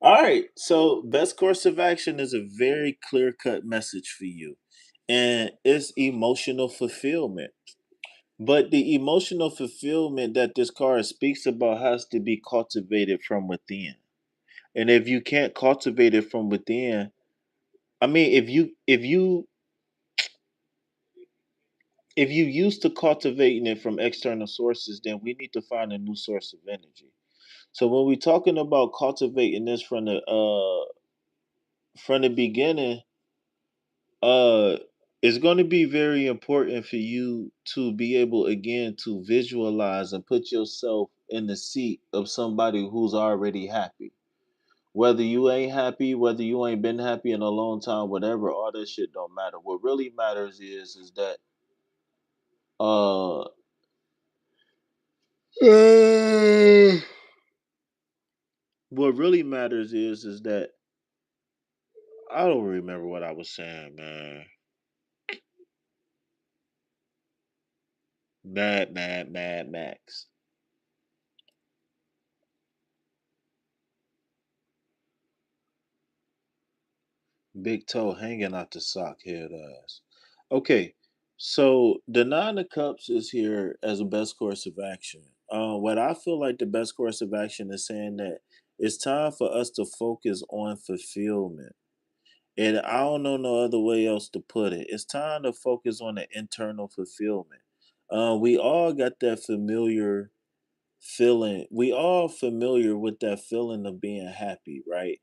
All right. So, best course of action is a very clear cut message for you, and it's emotional fulfillment. But the emotional fulfillment that this card speaks about has to be cultivated from within. And if you can't cultivate it from within, I mean, if you used to cultivating it from external sources, then we need to find a new source of energy. So when we're talking about cultivating this from the beginning, uh it's going to be very important for you to be able again to visualize and put yourself in the seat of somebody who's already happy. Whether you ain't happy, whether you ain't been happy in a long time, whatever, all that shit don't matter. What really matters is that uh what really matters is that I don't remember what I was saying, man. Mad Max. Big toe hanging out the sock head ass. Okay, so the nine of cups is here as a best course of action. What I feel like the best course of action is saying that it's time for us to focus on fulfillment. And I don't know no other way else to put it. It's time to focus on the internal fulfillment. We all got that familiar feeling. We all familiar with that feeling of being happy, right?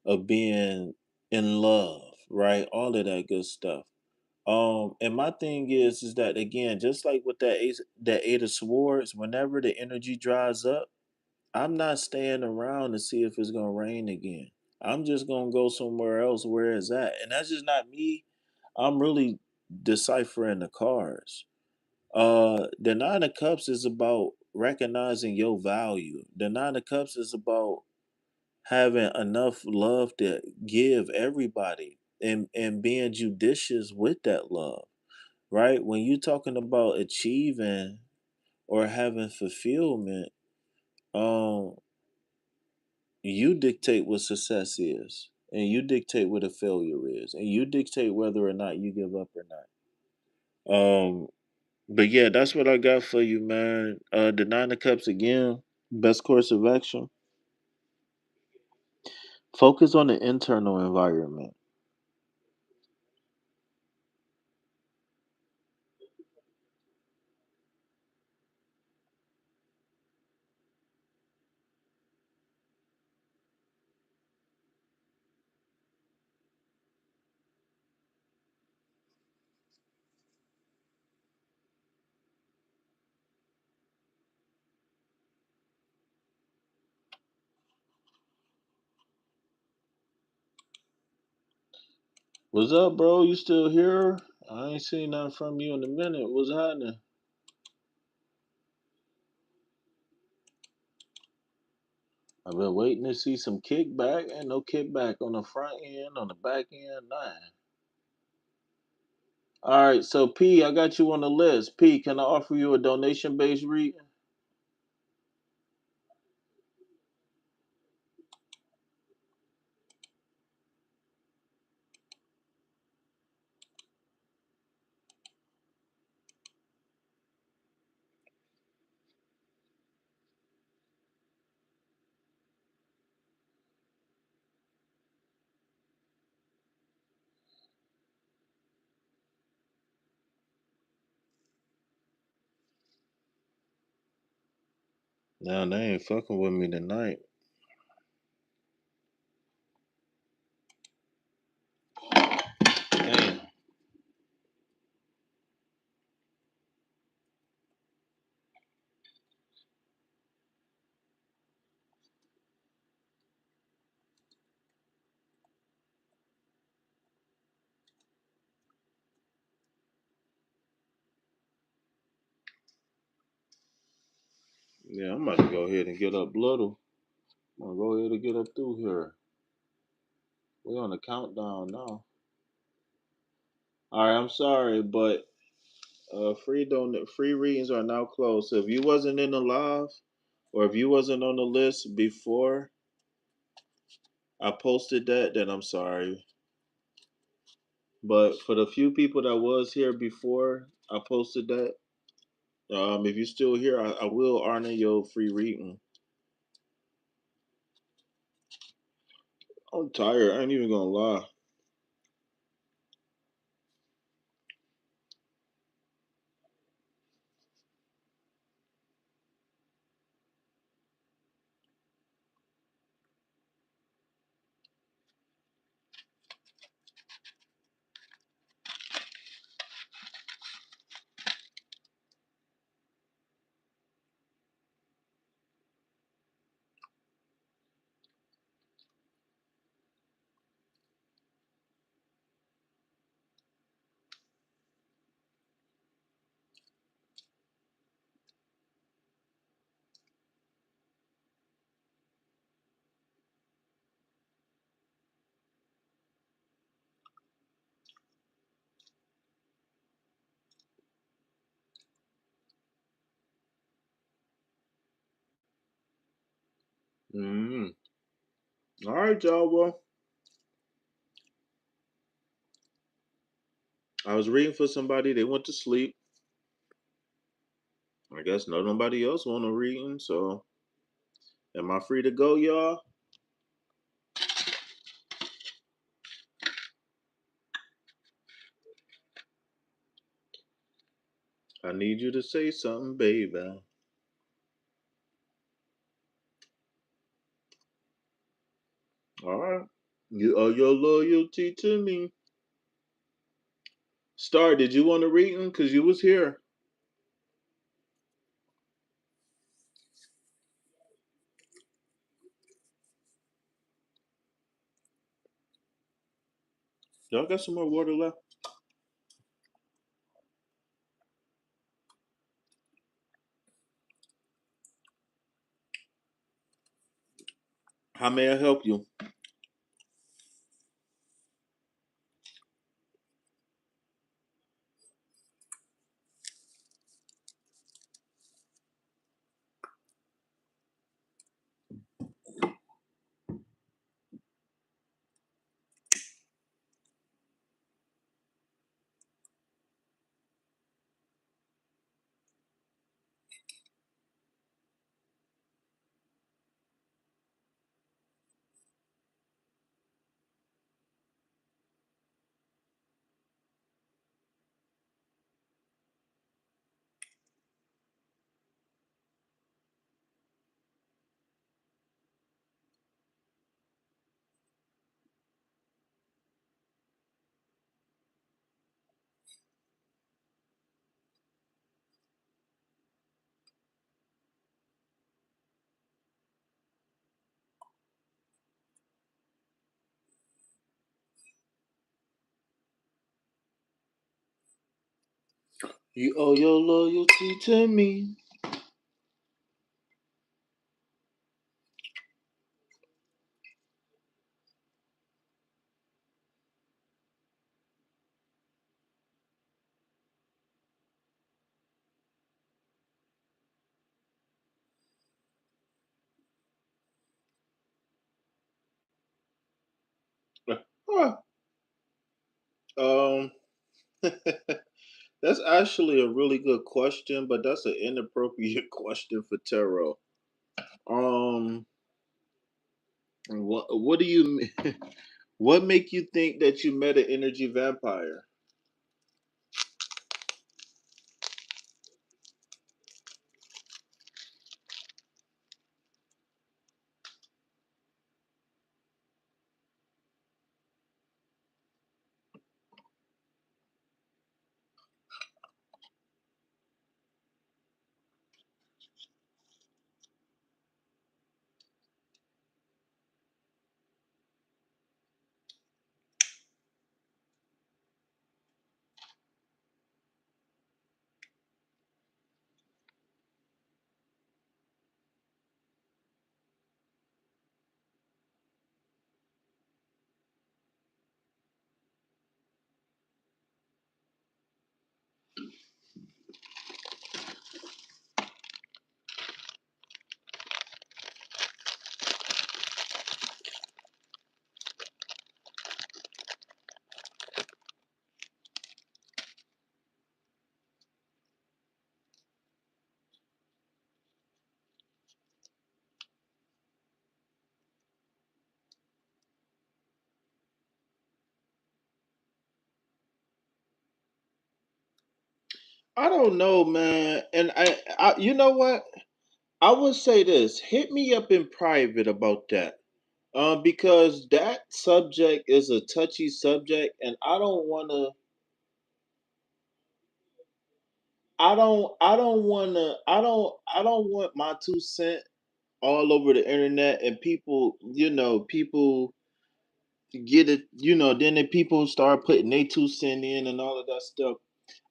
Of being in love, right? All of that good stuff. And my thing is that again, just like with that eight of swords, whenever the energy dries up, I'm not staying around to see if it's gonna rain again. I'm just gonna go somewhere else where it's at. And that's just not me. I'm really deciphering the cards. The nine of cups is about recognizing your value. The nine of cups is about having enough love to give everybody and being judicious with that love, right? When you're talking about achieving or having fulfillment, um, you dictate what success is, and you dictate what a failure is, and you dictate whether or not you give up or not. But yeah, that's what I got for you, man. The nine of cups again, best course of action. Focus on the internal environment. What's up, bro? You still here? I ain't seen nothing from you in a minute. What's happening? I've been waiting to see some kickback. Ain't no kickback on the front end, on the back end, nothing. All right, so P, I got you on the list. P, can I offer you a donation-based reading? Nah, they ain't fucking with me tonight. Damn. Yeah, I'm about to go ahead and get up little. I'm gonna go ahead and get up through here. We're on the countdown now. All right, I'm sorry, but free readings are now closed. So if you wasn't in the live or if you wasn't on the list before I posted that, then I'm sorry. But for the few people that was here before I posted that, if you're still here, I will honor your free reading. I'm tired. I ain't even gonna lie. Mm-hmm. All right, y'all. Well, I was reading for somebody. They went to sleep. I guess nobody else want to reading. So, am I free to go, y'all? I need you to say something, baby. All right. You owe your loyalty to me. Star, did you want to read him? Because you was here. Y'all got some more water left? How may I help you? You owe your loyalty to me. Huh. Um, that's actually a really good question, but that's an inappropriate question for tarot. Um, what do you what make you think that you met an energy vampire? I don't know, man. And you know what? I would say this: hit me up in private about that. Because that subject is a touchy subject, and I don't want to. I don't want to. I don't want my 2 cent all over the internet, and people, people get it. Then the people start putting their 2 cent in and all of that stuff.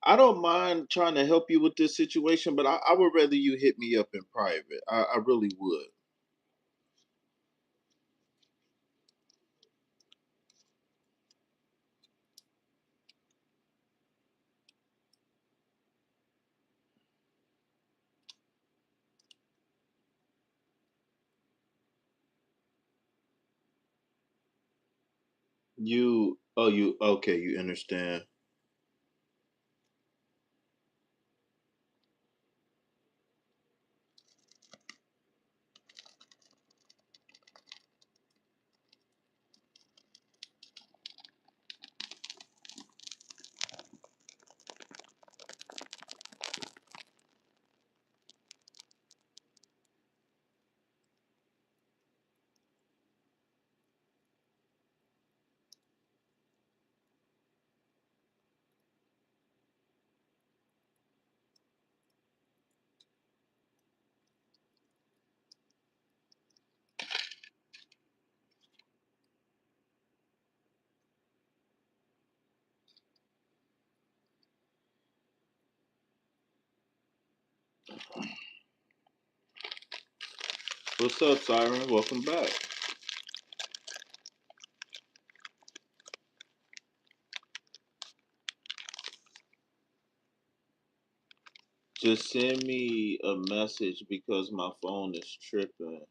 I don't mind trying to help you with this situation, but I would rather you hit me up in private. I really would. You okay? You understand? What's up, Siren? Welcome back. Just send me a message because my phone is tripping.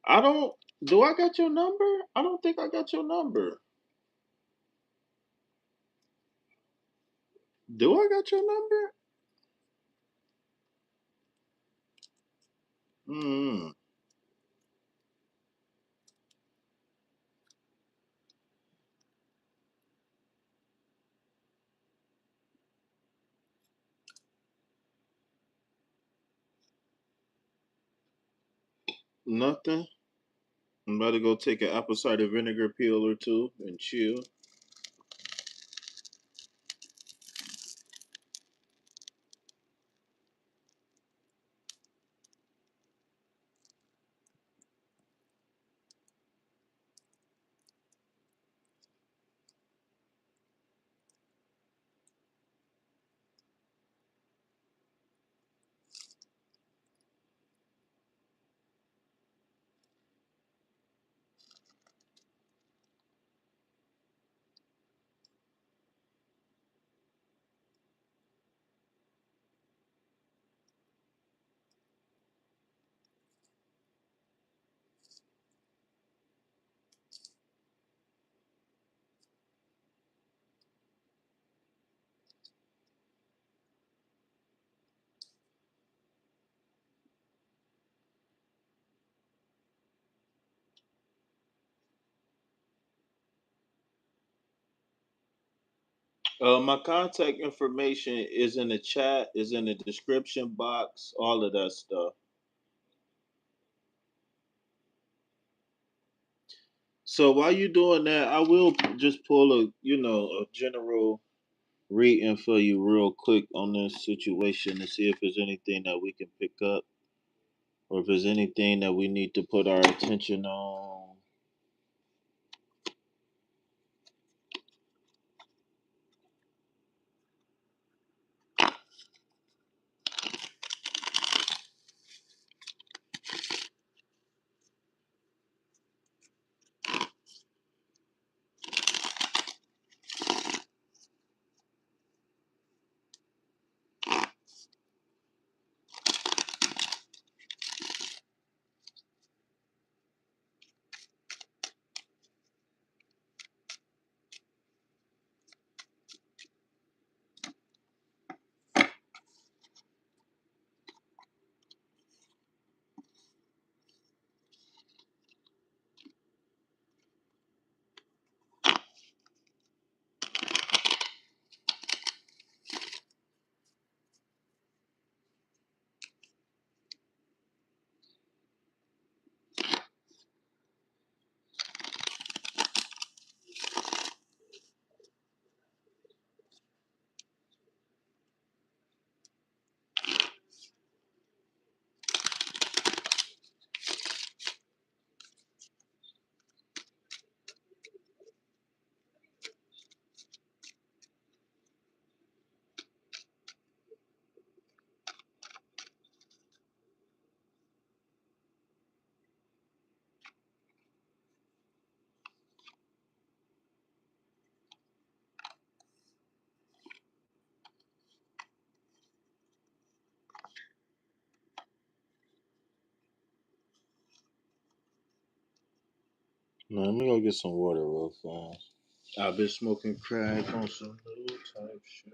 I don't. Do I got your number? I don't think I got your number. Do I got your number? Hmm. Nothing. I'm about to go take an apple cider vinegar pill or two and chill. My contact information is in the chat, is in the description box, all of that stuff. So while you're doing that, I will just pull a general reading for you real quick on this situation to see if there's anything that we can pick up or if there's anything that we need to put our attention on. Now, let me go get some water real fast. I've been smoking crack on some new type shit.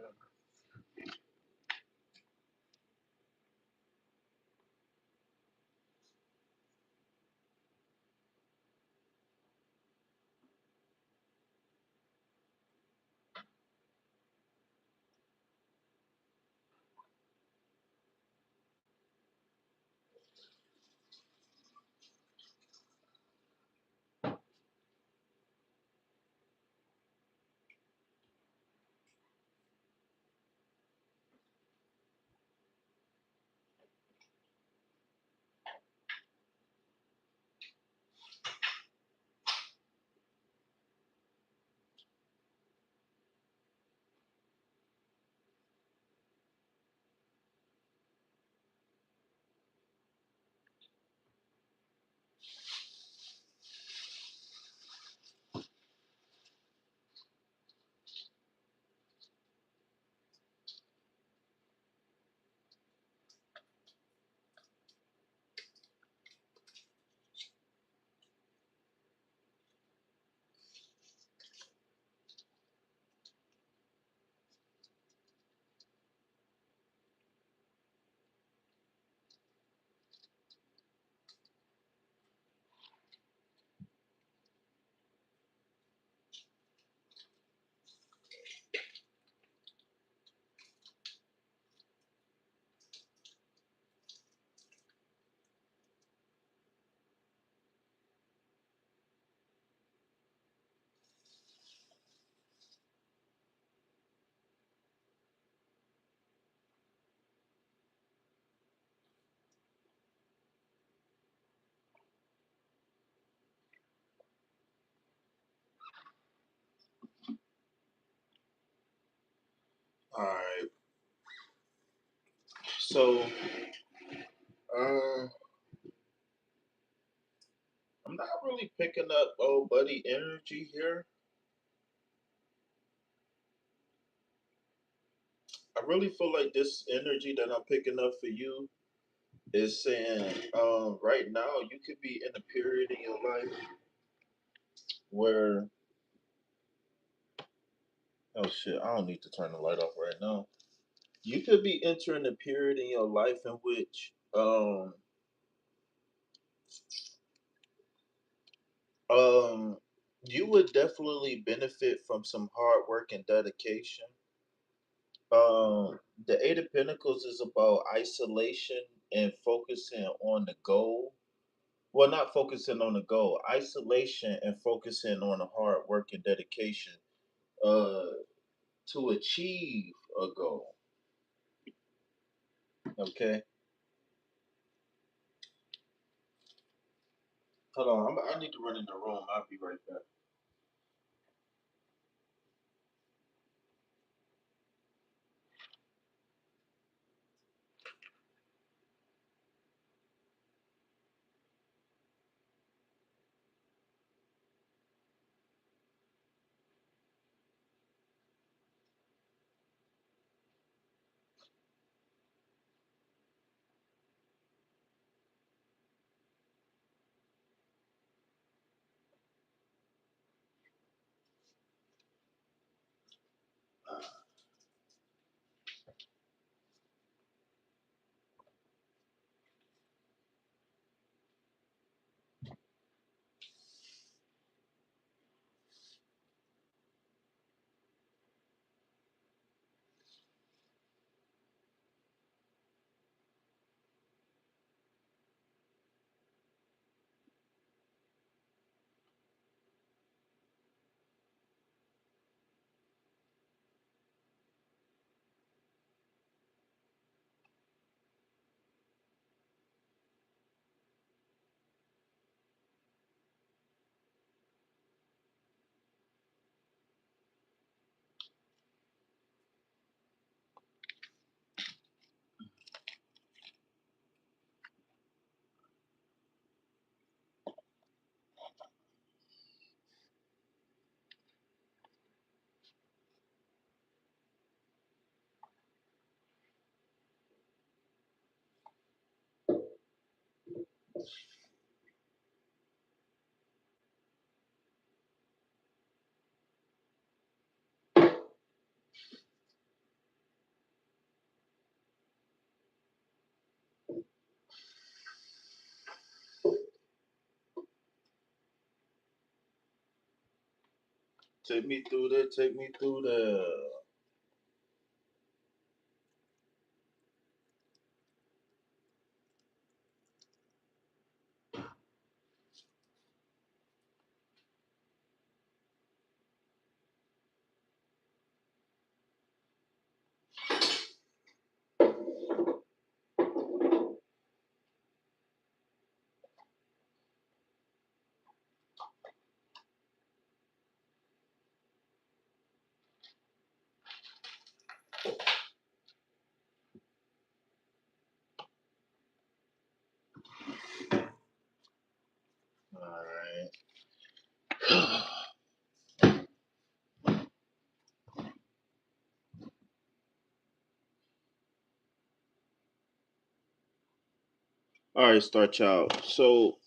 All right. So, uh, I'm not really picking up old buddy energy here. I really feel like this energy that I'm picking up for you is saying, right now you could be in a period in your life where, oh shit, I don't need to turn the light off right now. You could be entering a period in your life in which, um, You would definitely benefit from some hard work and dedication. The Eight of Pentacles is about isolation and focusing on the goal. Well, not focusing on the goal, isolation and focusing on the hard work and dedication uh, to achieve a goal. Okay, hold on. I need to run in the room. I'll be right back. Take me through that. Take me through the. All right. All right, Star Child. So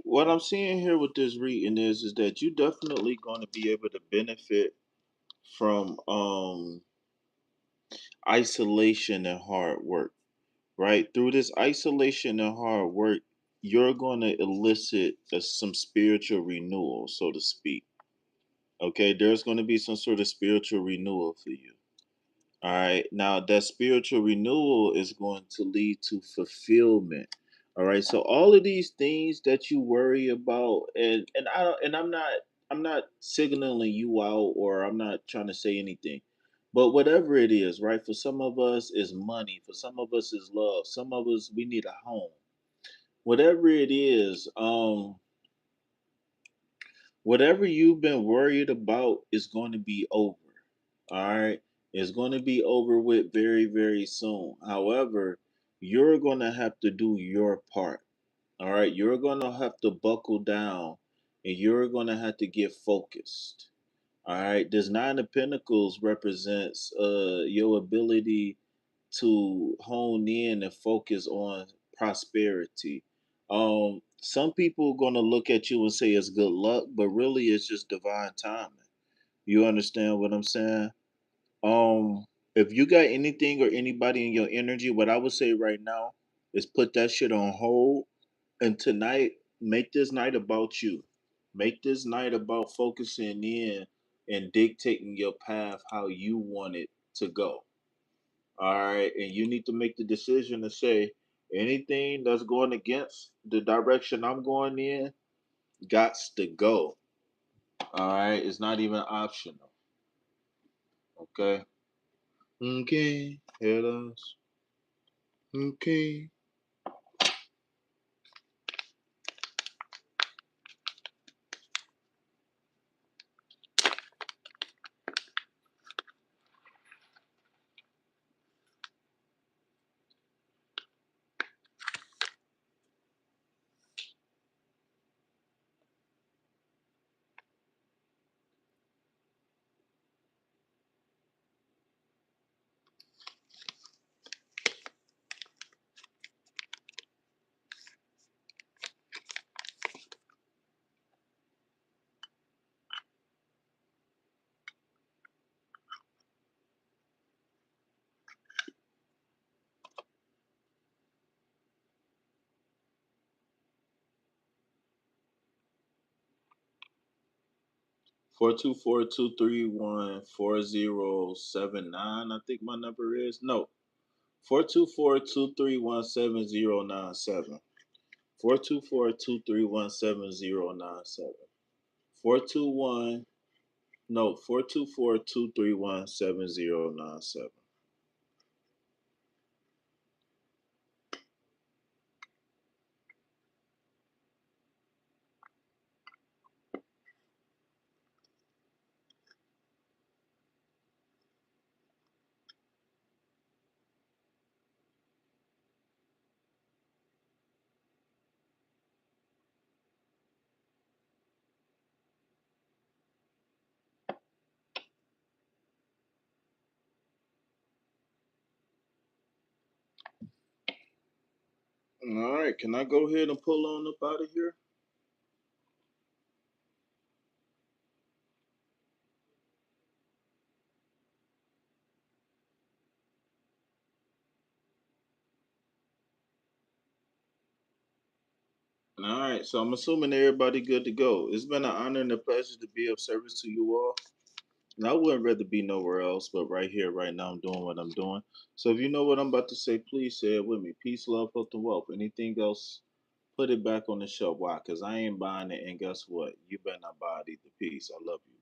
what I'm seeing here with this reading is that you definitely going to be able to benefit from isolation and hard work, right? Through this isolation and hard work, you're going to elicit some spiritual renewal, so to speak. Okay, there's going to be some sort of spiritual renewal for you. All right. Now that spiritual renewal is going to lead to fulfillment. All right. So all of these things that you worry about, and I don't, and I'm not signaling you out, or I'm not trying to say anything. But whatever it is, right? For some of us is money, for some of us is love, some of us we need a home. Whatever it is, whatever you've been worried about is going to be over. All right. It's going to be over with very, very soon. However, you're going to have to do your part. All right. You're going to have to buckle down and you're going to have to get focused. All right. This Nine of Pentacles represents your ability to hone in and focus on prosperity. Some people are going to look at you and say it's good luck, but really it's just divine timing. You understand what I'm saying? Um, if you got anything or anybody in your energy, what I would say right now is put that shit on hold. And tonight, Make this night about you. Make this night about focusing in and dictating your path how you want it to go. All right. And you need to make the decision to say anything that's going against the direction I'm going in, gots to go. All right. It's not even optional. Okay. Okay. Head us. Okay. 424-231-4079. I think my number is. No. 424-231-7097. 424-231-7097. 421 no 424-231-7097. All right, can I go ahead and pull on up out of here? All right, so I'm assuming everybody good to go. It's been an honor and a pleasure to be of service to you all. And I wouldn't rather be nowhere else, but right here, right now, I'm doing what I'm doing. So if you know what I'm about to say, please say it with me. Peace, love, health, and wealth. Anything else, put it back on the shelf. Why? Because I ain't buying it. And guess what? You better not buy it either. Peace. I love you.